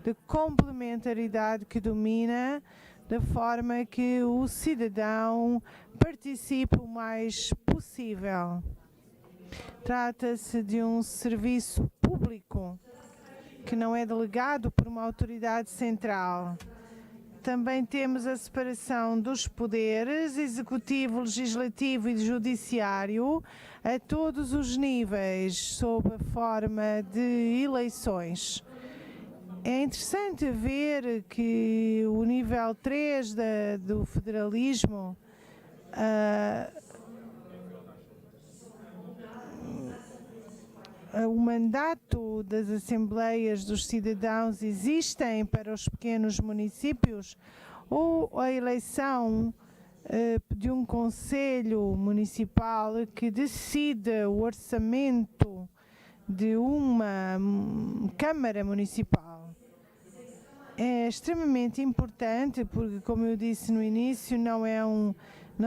de complementaridade que domina, de forma que o cidadão participe o mais possível. Trata-se de um serviço público que não é delegado por uma autoridade central. Também temos a separação dos poderes, executivo, legislativo e judiciário, a todos os níveis, sob a forma de eleições. É interessante ver que o nível 3 do federalismo o mandato das assembleias dos cidadãos existem para os pequenos municípios, ou a eleição de um conselho municipal que decide o orçamento de uma câmara municipal. É extremamente importante porque, como eu disse no início, não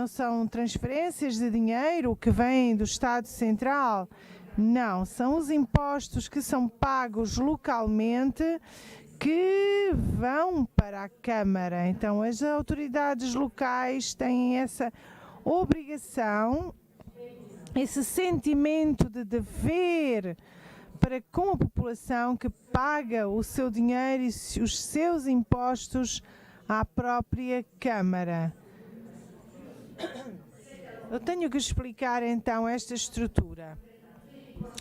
são transferências de dinheiro que vêm do Estado Central. Não, são os impostos que são pagos localmente que vão para a Câmara. Então, as autoridades locais têm essa obrigação, esse sentimento de dever para com a população que paga o seu dinheiro e os seus impostos à própria Câmara. Eu tenho que explicar então esta estrutura.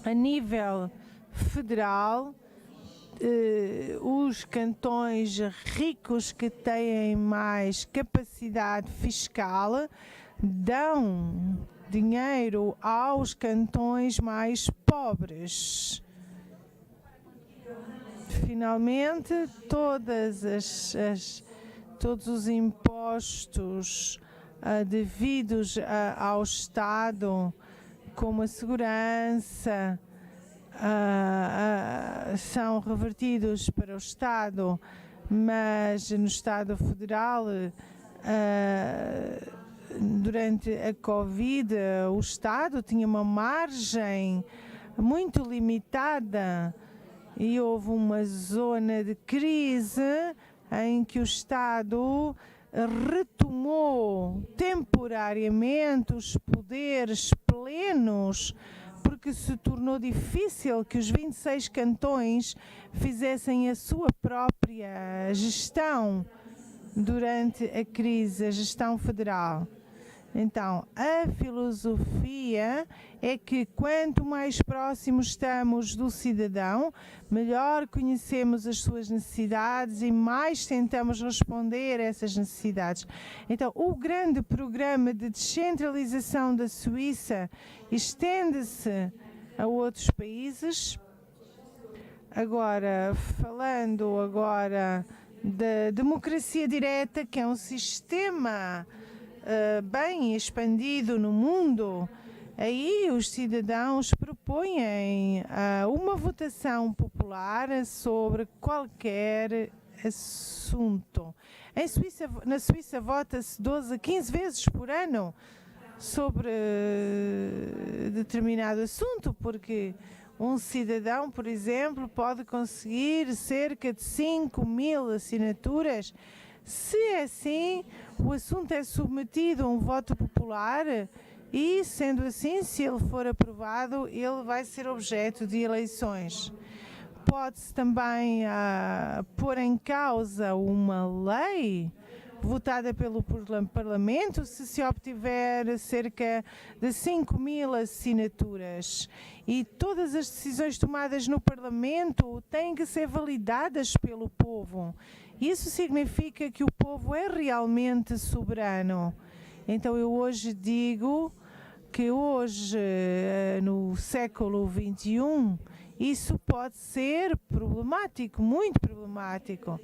A nível federal, os cantões ricos que têm mais capacidade fiscal dão dinheiro aos cantões mais pobres. Finalmente, todos os impostos devidos ao Estado, como a segurança, são revertidos para o Estado, mas no Estado Federal, durante a Covid, o Estado tinha uma margem muito limitada e houve uma zona de crise em que o Estado retomou temporariamente os poderes plenos, porque se tornou difícil que os 26 cantões fizessem a sua própria gestão durante a crise, a gestão federal. Então, a filosofia é que quanto mais próximos estamos do cidadão, melhor conhecemos as suas necessidades e mais tentamos responder a essas necessidades. Então, o grande programa de descentralização da Suíça estende-se a outros países. Agora, falando da democracia direta, que é um sistema bem expandido no mundo, aí os cidadãos propõem uma votação popular sobre qualquer assunto. Na Suíça vota-se 12 a 15 vezes por ano sobre determinado assunto, porque um cidadão, por exemplo, pode conseguir cerca de 5.000 assinaturas. Se é assim, o assunto é submetido a um voto popular e, sendo assim, se ele for aprovado, ele vai ser objeto de eleições. Pode-se também pôr em causa uma lei votada pelo Parlamento se obtiver cerca de 5.000 assinaturas. E todas as decisões tomadas no Parlamento têm que ser validadas pelo povo. Isso significa que o povo é realmente soberano. Então eu hoje digo que hoje, no século XXI, isso pode ser problemático, muito problemático.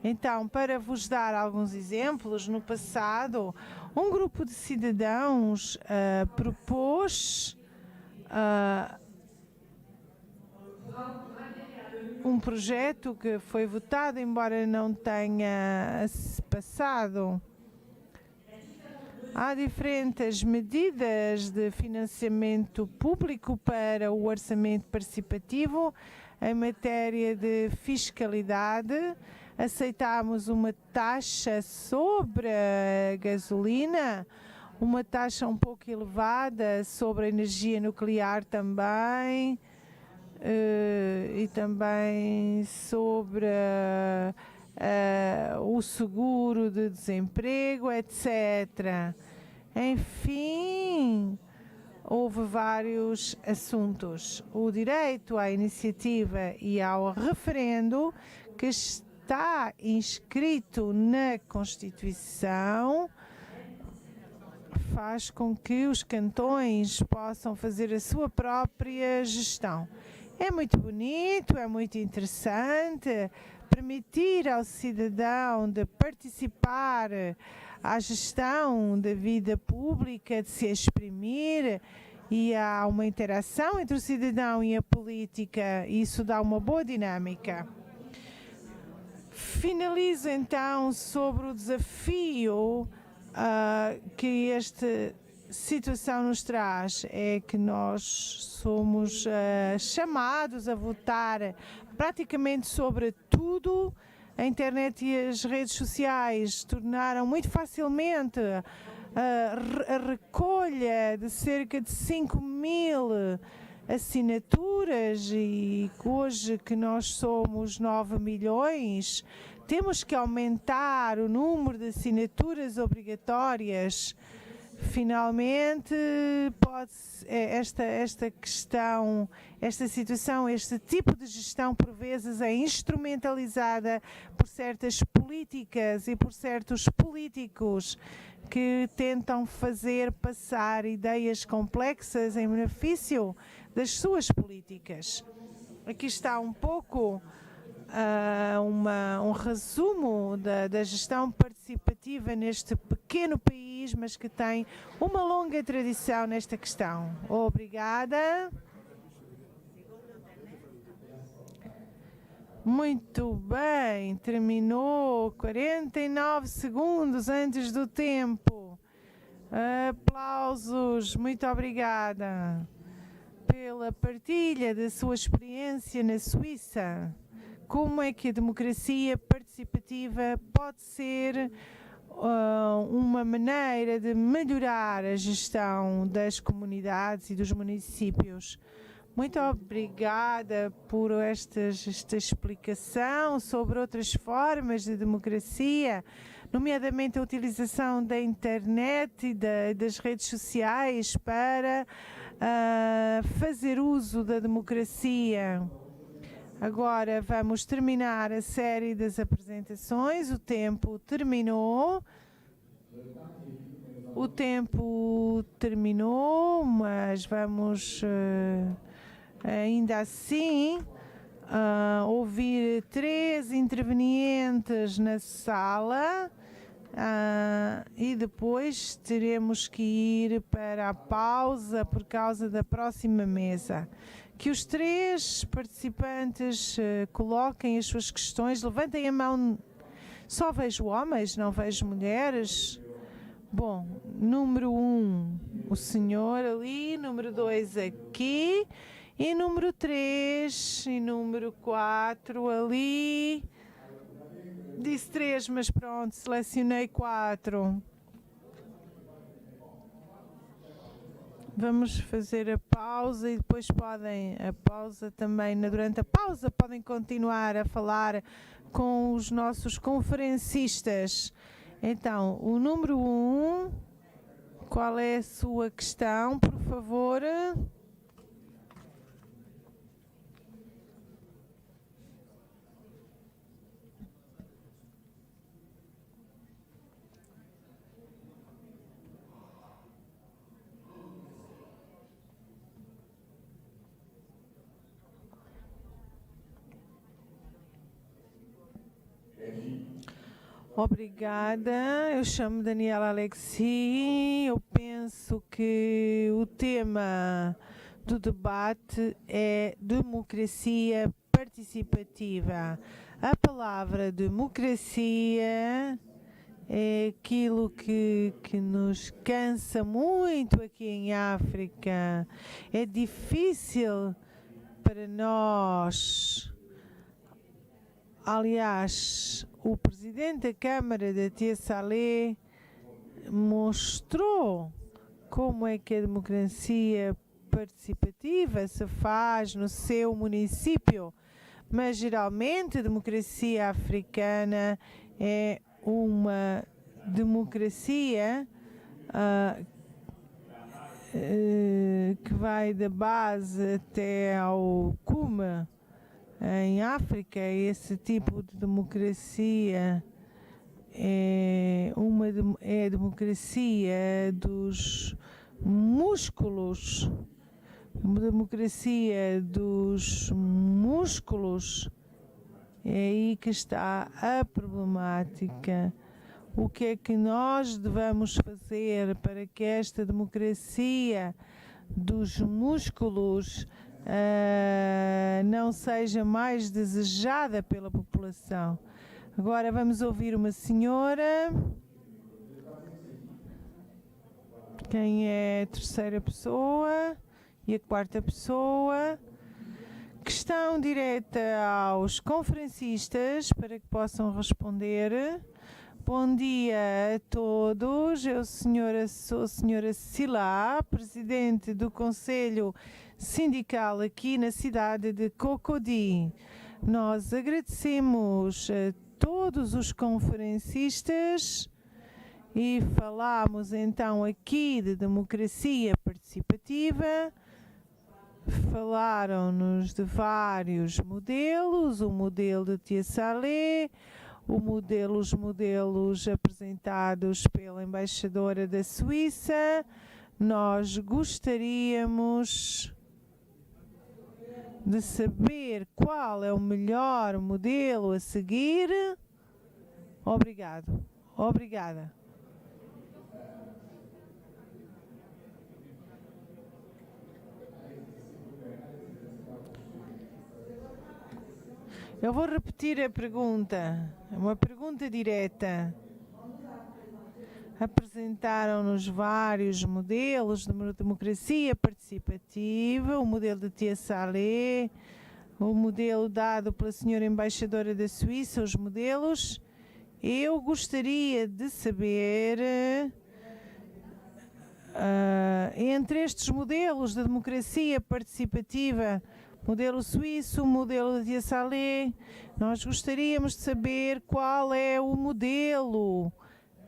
Então, para vos dar alguns exemplos, no passado, um grupo de cidadãos propôs um projeto que foi votado, embora não tenha passado. Há diferentes medidas de financiamento público para o orçamento participativo em matéria de fiscalidade. Aceitámos uma taxa sobre a gasolina, uma taxa um pouco elevada sobre a energia nuclear também, e também sobre o seguro de desemprego, etc. Enfim, houve vários assuntos. O direito à iniciativa e ao referendo, que está inscrito na Constituição, faz com que os cantões possam fazer a sua própria gestão. É muito bonito, é muito interessante permitir ao cidadão de participar à gestão da vida pública, de se exprimir, e há uma interação entre o cidadão e a política, e isso dá uma boa dinâmica. Finalizo então sobre o desafio que esta situação nos traz, é que nós somos chamados a votar praticamente sobre tudo. A internet e as redes sociais tornaram muito facilmente a recolha de cerca de 5.000 assinaturas, e hoje que nós somos 9 milhões, temos que aumentar o número de assinaturas obrigatórias. Finalmente, esta questão, esta situação, este tipo de gestão, por vezes, é instrumentalizada por certas políticas e por certos políticos que tentam fazer passar ideias complexas em benefício das suas políticas. Aqui está um pouco um resumo da gestão participativa neste pequeno país, mas que tem uma longa tradição nesta questão. Obrigada. Muito bem, terminou 49 segundos antes do tempo. Aplausos, muito obrigada pela partilha da sua experiência na Suíça. Como é que a democracia participativa pode ser uma maneira de melhorar a gestão das comunidades e dos municípios? Muito obrigada por esta explicação sobre outras formas de democracia, nomeadamente a utilização da internet e das redes sociais para fazer uso da democracia. Agora vamos terminar a série das apresentações. O tempo terminou. Mas vamos ainda assim ouvir 3 intervenientes na sala e depois teremos que ir para a pausa por causa da próxima mesa. Que os 3 participantes coloquem as suas questões, levantem a mão. Só vejo homens, não vejo mulheres. Bom, número 1, o senhor ali, número 2 aqui, e número 3 e número 4 ali. Disse 3, mas pronto, selecionei 4. Vamos fazer a pausa e depois durante a pausa podem continuar a falar com os nossos conferencistas. Então, o número 1, qual é a sua questão, por favor? Obrigada, eu chamo Daniela Alexi. Eu penso que o tema do debate é democracia participativa. A palavra democracia é aquilo que nos cansa muito aqui em África. É difícil para nós. Aliás, o presidente da Câmara da Tia Salé mostrou como é que a democracia participativa se faz no seu município, mas geralmente a democracia africana é uma democracia que vai da base até ao cume. Em África, esse tipo de democracia é a democracia dos músculos. Democracia dos músculos. É aí que está a problemática. O que é que nós devemos fazer para que esta democracia dos músculos não seja mais desejada pela população? Agora vamos ouvir uma senhora. Quem é a terceira pessoa e a quarta pessoa? Questão direta aos conferencistas para que possam responder. Bom dia a todos. Eu sou a senhora Sila, presidente do Conselho Sindical aqui na cidade de Cocody. Nós agradecemos a todos os conferencistas e falamos então aqui de democracia participativa. Falaram-nos de vários modelos, o modelo de Tia Salé, os modelos apresentados pela embaixadora da Suíça. Nós gostaríamos de saber qual é o melhor modelo a seguir. Obrigado. Obrigada. Eu vou repetir a pergunta. É uma pergunta direta. Apresentaram-nos vários modelos de democracia participativa, o modelo de Tia Salé, o modelo dado pela senhora embaixadora da Suíça, os modelos. Eu gostaria de saber, entre estes modelos de democracia participativa, modelo suíço, modelo de Tia Salé, nós gostaríamos de saber qual é o modelo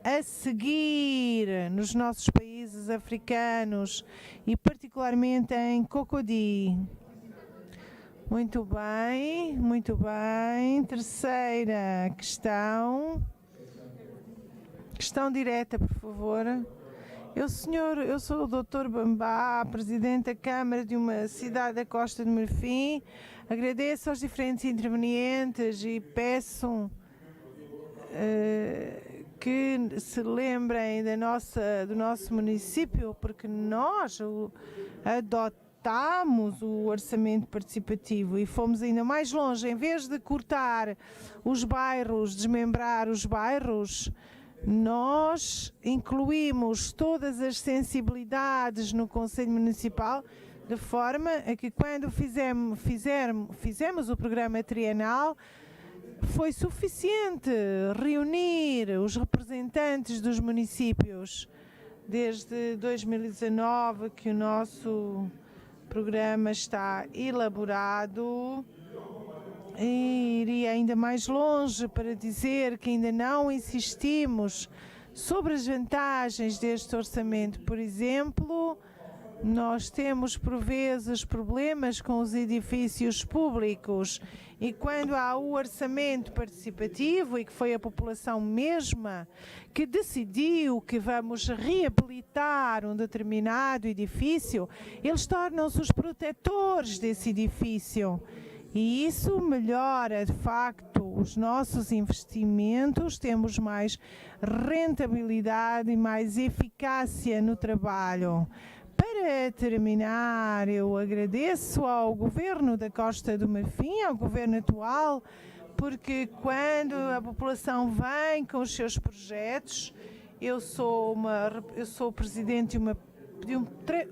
a seguir nos nossos países africanos e particularmente em Cocody. Muito bem, muito bem. Terceira questão. Questão direta, por favor. Eu sou o Dr. Bambá, presidente da Câmara de uma cidade da Costa do Marfim. Agradeço aos diferentes intervenientes e peço que se lembrem do nosso município, porque nós adotamos o orçamento participativo e fomos ainda mais longe. Em vez de cortar os bairros, desmembrar os bairros, nós incluímos todas as sensibilidades no Conselho Municipal, de forma a que quando fizemos o programa trienal, foi suficiente reunir os representantes dos municípios. Desde 2019 que o nosso programa está elaborado. E iria ainda mais longe para dizer que ainda não insistimos sobre as vantagens deste orçamento. Por exemplo, nós temos por vezes problemas com os edifícios públicos e quando há o orçamento participativo e que foi a população mesma que decidiu que vamos reabilitar um determinado edifício, eles tornam-se os protetores desse edifício. E isso melhora, de facto, os nossos investimentos, temos mais rentabilidade e mais eficácia no trabalho. Para terminar, eu agradeço ao governo da Costa do Marfim, ao governo atual, porque quando a população vem com os seus projetos, eu sou presidente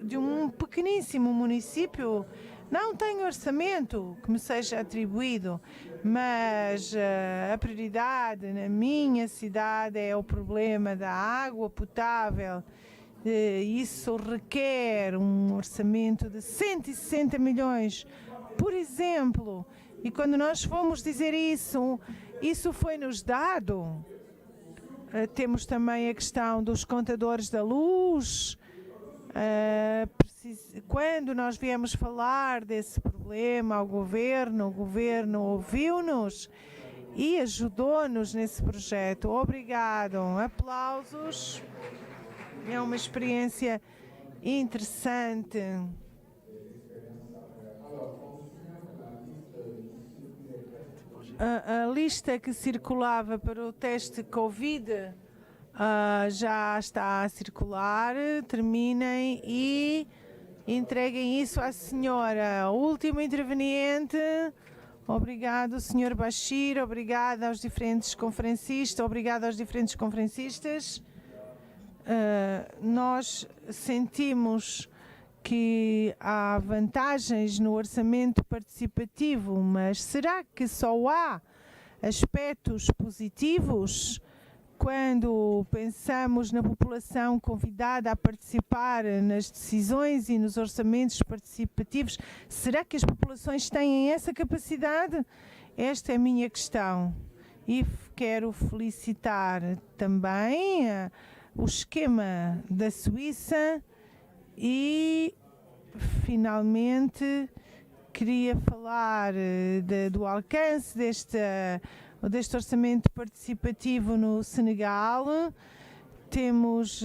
de um pequeníssimo município, não tenho orçamento que me seja atribuído, mas a prioridade na minha cidade é o problema da água potável. Isso requer um orçamento de 160 milhões, por exemplo. E quando nós fomos dizer isso foi-nos dado. Temos também a questão dos contadores da luz. Quando nós viemos falar desse problema ao governo, o governo ouviu-nos e ajudou-nos nesse projeto. Obrigado. Aplausos. É uma experiência interessante. A lista que circulava para o teste Covid já está a circular. Terminem e entreguem isso à senhora. O último interveniente. Obrigado, Sr. Bashir. Obrigado aos diferentes conferencistas. Obrigado aos diferentes conferencistas. Nós sentimos que há vantagens no orçamento participativo, mas será que só há aspectos positivos quando pensamos na população convidada a participar nas decisões e nos orçamentos participativos? Será que as populações têm essa capacidade? Esta é a minha questão. E quero felicitar também o esquema da Suíça e, finalmente, queria falar do alcance deste orçamento participativo no Senegal. Temos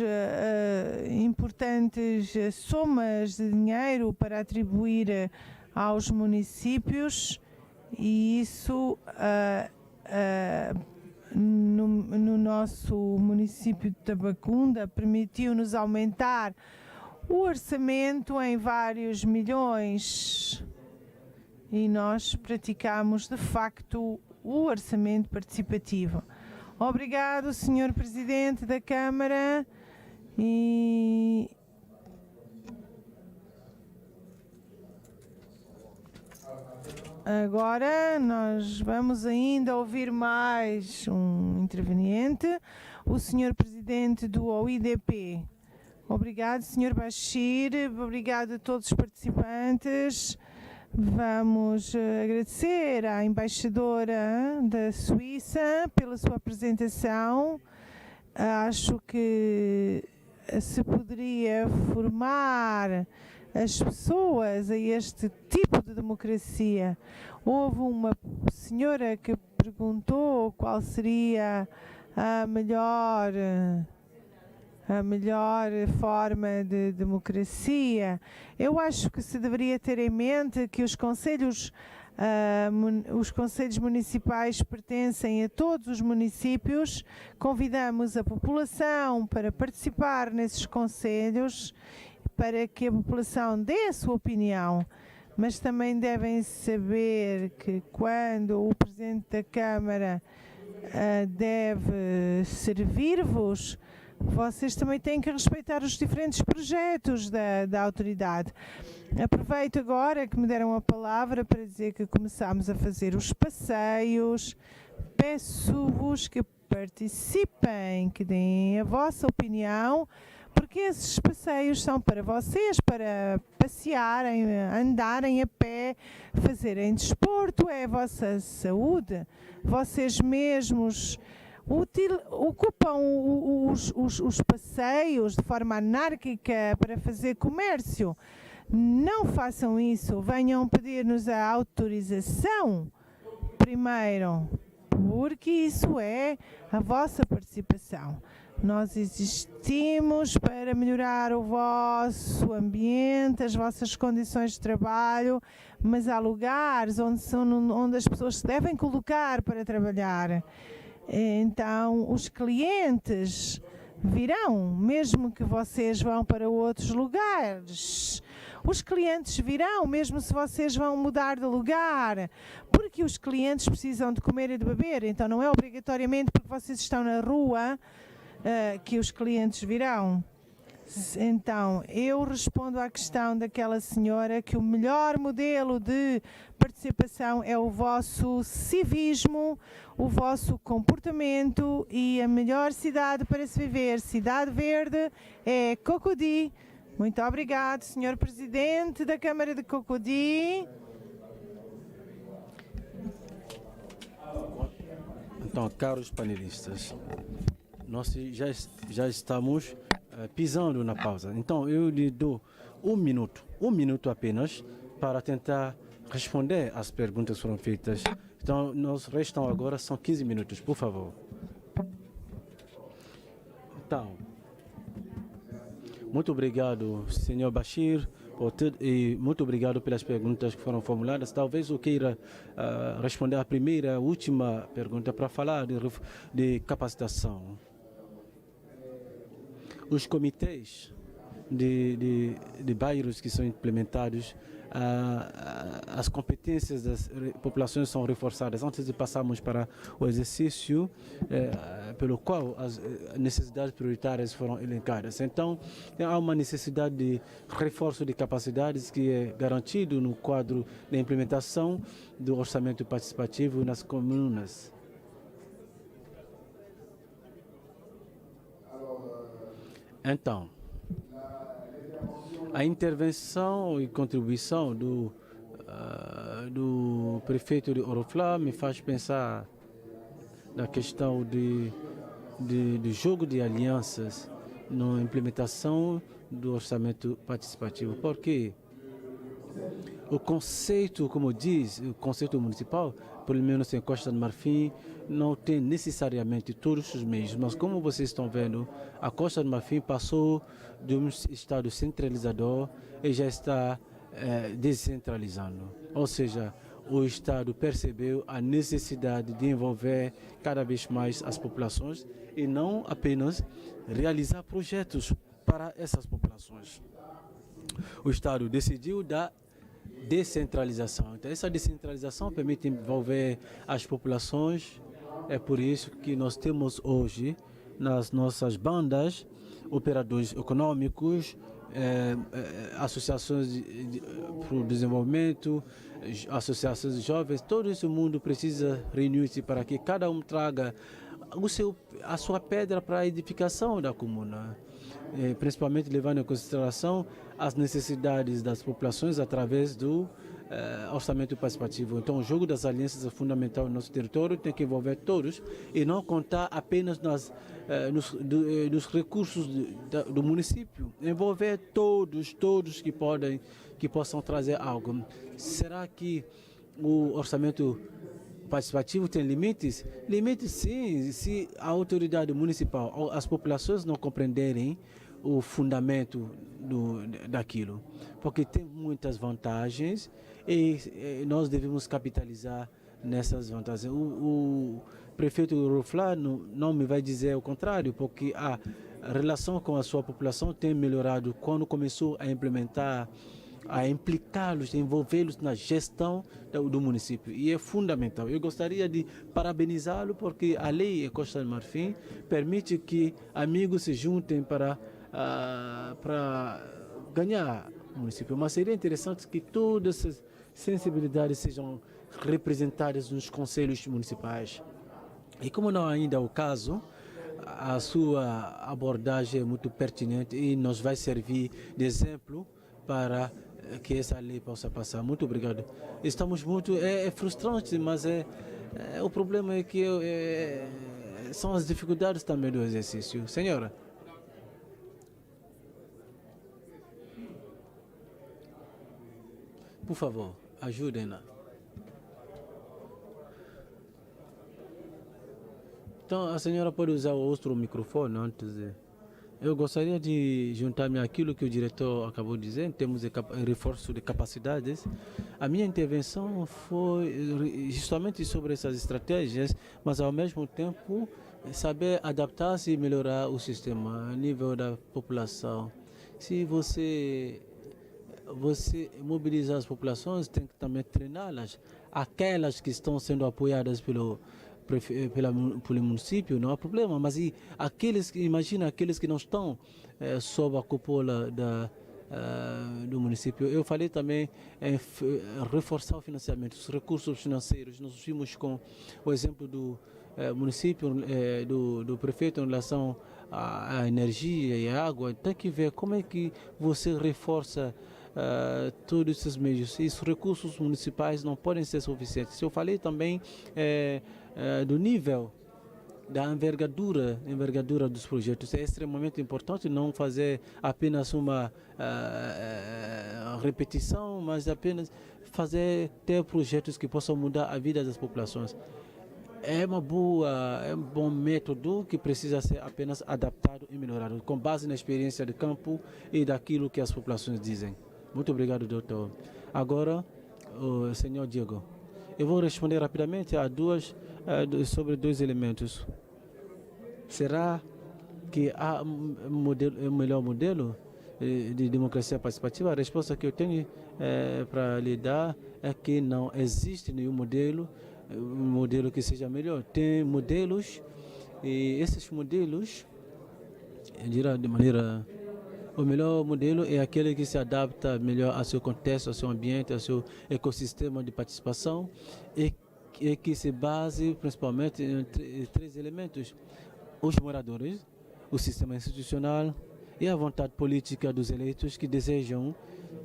importantes somas de dinheiro para atribuir aos municípios e isso no nosso município de Tabacunda permitiu-nos aumentar o orçamento em vários milhões e nós praticamos de facto o orçamento participativo. Obrigado, Sr. Presidente da Câmara. E agora nós vamos ainda ouvir mais um interveniente, o Sr. Presidente do OIDP. Obrigado, Sr. Bashir. Obrigado a todos os participantes. Vamos agradecer à embaixadora da Suíça pela sua apresentação. Acho que se poderia formar as pessoas a este tipo de democracia. Houve uma senhora que perguntou qual seria a melhor forma de democracia. Eu acho que se deveria ter em mente que os conselhos municipais pertencem a todos os municípios. Convidamos a população para participar nesses conselhos, para que a população dê a sua opinião. Mas também devem saber que quando o Presidente da Câmara deve servir-vos, vocês também têm que respeitar os diferentes projetos da autoridade. Aproveito agora que me deram a palavra para dizer que começamos a fazer os passeios. Peço-vos que participem, que deem a vossa opinião, porque esses passeios são para vocês, para passearem, andarem a pé, fazerem desporto, é a vossa saúde. Vocês mesmos ocupam os passeios de forma anárquica para fazer comércio. Não façam isso. Venham pedir-nos a autorização primeiro, porque isso é a vossa participação. Nós existimos para melhorar o vosso ambiente, as vossas condições de trabalho, mas há lugares onde as pessoas se devem colocar para trabalhar. Então, os clientes virão, mesmo que vocês vão para outros lugares. Os clientes virão, mesmo se vocês vão mudar de lugar, porque os clientes precisam de comer e de beber. Então, não é obrigatoriamente porque vocês estão na rua que os clientes virão. Então, eu respondo à questão daquela senhora que o melhor modelo de participação é o vosso civismo, o vosso comportamento e a melhor cidade para se viver, Cidade Verde, é Cocody. Muito obrigado, Sr. Presidente da Câmara de Cocody. Então, caros panelistas, nós já estamos pisando na pausa. Então, eu lhe dou um minuto apenas, para tentar responder às perguntas que foram feitas. Então, nós restam agora, são 15 minutos, por favor. Então, muito obrigado, Sr. Bashir, e muito obrigado pelas perguntas que foram formuladas. Talvez eu queira responder a primeira, a última pergunta, para falar de capacitação. Os comitês de bairros que são implementados, as competências das populações são reforçadas antes de passarmos para o exercício pelo qual as necessidades prioritárias foram elencadas. Então, há uma necessidade de reforço de capacidades que é garantido no quadro da implementação do orçamento participativo nas comunas. Então, a intervenção e contribuição do prefeito de Orofla me faz pensar na questão de jogo de alianças na implementação do orçamento participativo. Porque o conceito, como diz, o conceito municipal, pelo menos em Costa do Marfim, não tem necessariamente todos os meios, mas como vocês estão vendo, a Costa do Marfim passou de um estado centralizador e já está descentralizando. Ou seja, o Estado percebeu a necessidade de envolver cada vez mais as populações e não apenas realizar projetos para essas populações. O Estado decidiu dar descentralização. Então, essa descentralização permite envolver as populações. É por isso que nós temos hoje nas nossas bandas operadores econômicos, associações para o desenvolvimento, associações de jovens. Todo esse mundo precisa reunir-se para que cada um traga a sua pedra para a edificação da comuna, principalmente levando em consideração as necessidades das populações através do orçamento participativo. Então, o jogo das alianças é fundamental no nosso território, tem que envolver todos e não contar apenas nos recursos do município, envolver todos que possam trazer algo. Será que o orçamento participativo tem limites? Limites, sim, se a autoridade municipal, as populações não compreenderem o fundamento daquilo, porque tem muitas vantagens e nós devemos capitalizar nessas vantagens. O prefeito Orofla não me vai dizer o contrário, porque a relação com a sua população tem melhorado quando começou a implementar, a implicá-los, a envolvê-los na gestão do município. E é fundamental. Eu gostaria de parabenizá-lo porque a lei em Costa do Marfim permite que amigos se juntem para ganhar o município. Mas seria interessante que todas essas sensibilidades sejam representadas nos conselhos municipais. E como não ainda é o caso, a sua abordagem é muito pertinente e nos vai servir de exemplo para que essa lei possa passar. Muito obrigado. Estamos muito... É frustrante, mas o problema é que são as dificuldades também do exercício. Senhora? Por favor, ajudem-na. Então, a senhora pode usar o outro microfone antes de... Eu gostaria de juntar-me àquilo que o diretor acabou de dizer, em termos de reforço de capacidades. A minha intervenção foi justamente sobre essas estratégias, mas ao mesmo tempo saber adaptar-se e melhorar o sistema a nível da população. Se você mobilizar as populações, tem que também treiná-las. Aquelas que estão sendo apoiadas pelo município, não há problema, mas imagina aqueles que não estão sob a cúpula do município. Eu falei também em reforçar o financiamento, os recursos financeiros. Nós vimos com o exemplo do município, do prefeito em relação à energia e à água. Tem que ver como é que você reforça todos esses meios. E os recursos municipais não podem ser suficientes. Eu falei também do nível da envergadura dos projetos. É extremamente importante não fazer apenas uma repetição, mas apenas ter projetos que possam mudar a vida das populações. É um bom método que precisa ser apenas adaptado e melhorado, com base na experiência de campo e daquilo que as populações dizem. Muito obrigado, doutor. Agora, o senhor Diego. Eu vou responder rapidamente sobre dois elementos. Será que há um melhor modelo de democracia participativa? A resposta que eu tenho para lhe dar é que não existe nenhum modelo que seja melhor. Tem modelos, e esses modelos, eu diria de maneira... O melhor modelo é aquele que se adapta melhor ao seu contexto, ao seu ambiente, ao seu ecossistema de participação e que se base principalmente em três elementos: os moradores, o sistema institucional e a vontade política dos eleitos que desejam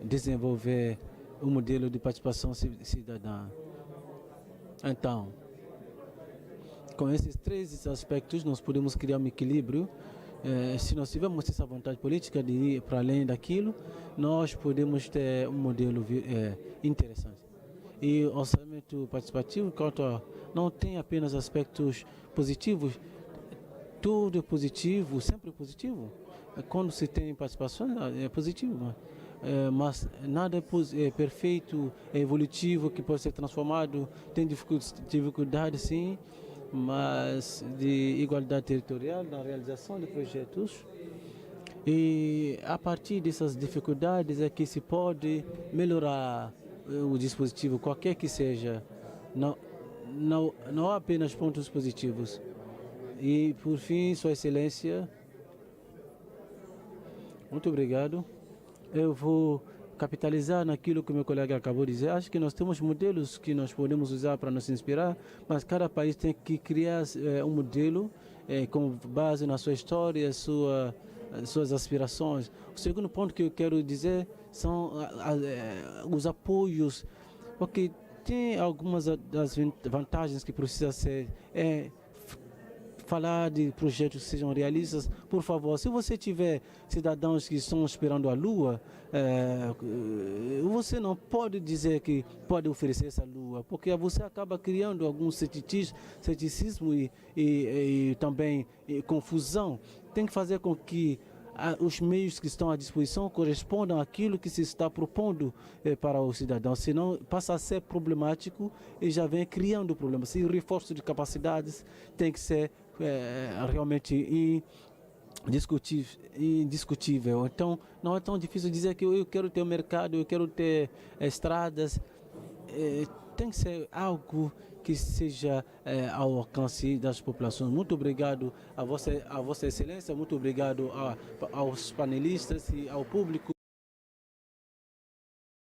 desenvolver um modelo de participação cidadã. Então, com esses três aspectos, nós podemos criar um equilíbrio. Se nós tivermos essa vontade política de ir para além daquilo, nós podemos ter um modelo interessante. E o orçamento participativo não tem apenas aspectos positivos, tudo é positivo, sempre é positivo. Quando se tem participação, é positivo. Mas nada é perfeito, é evolutivo, que pode ser transformado, tem dificuldade sim, mas de igualdade territorial na realização de projetos. E a partir dessas dificuldades é que se pode melhorar o dispositivo, qualquer que seja. Não há apenas pontos positivos. E por fim, Sua Excelência, muito obrigado. Eu vou capitalizar naquilo que meu colega acabou de dizer. Acho que nós temos modelos que nós podemos usar para nos inspirar, mas cada país tem que criar um modelo com base na sua história, suas aspirações. O segundo ponto que eu quero dizer são os apoios, porque tem algumas das vantagens que precisa ser falar de projetos que sejam realistas. Por favor, se você tiver cidadãos que estão esperando a Lua, você não pode dizer que pode oferecer essa Lua, porque você acaba criando algum ceticismo e também confusão. Tem que fazer com que os meios que estão à disposição correspondam àquilo que se está propondo para o cidadão, senão passa a ser problemático e já vem criando problemas. E o reforço de capacidades tem que ser realmente indiscutível. Então, não é tão difícil dizer que eu quero ter um mercado, eu quero ter estradas. Tem que ser algo que seja ao alcance das populações. Muito obrigado a Vossa Excelência, muito obrigado aos panelistas e ao público.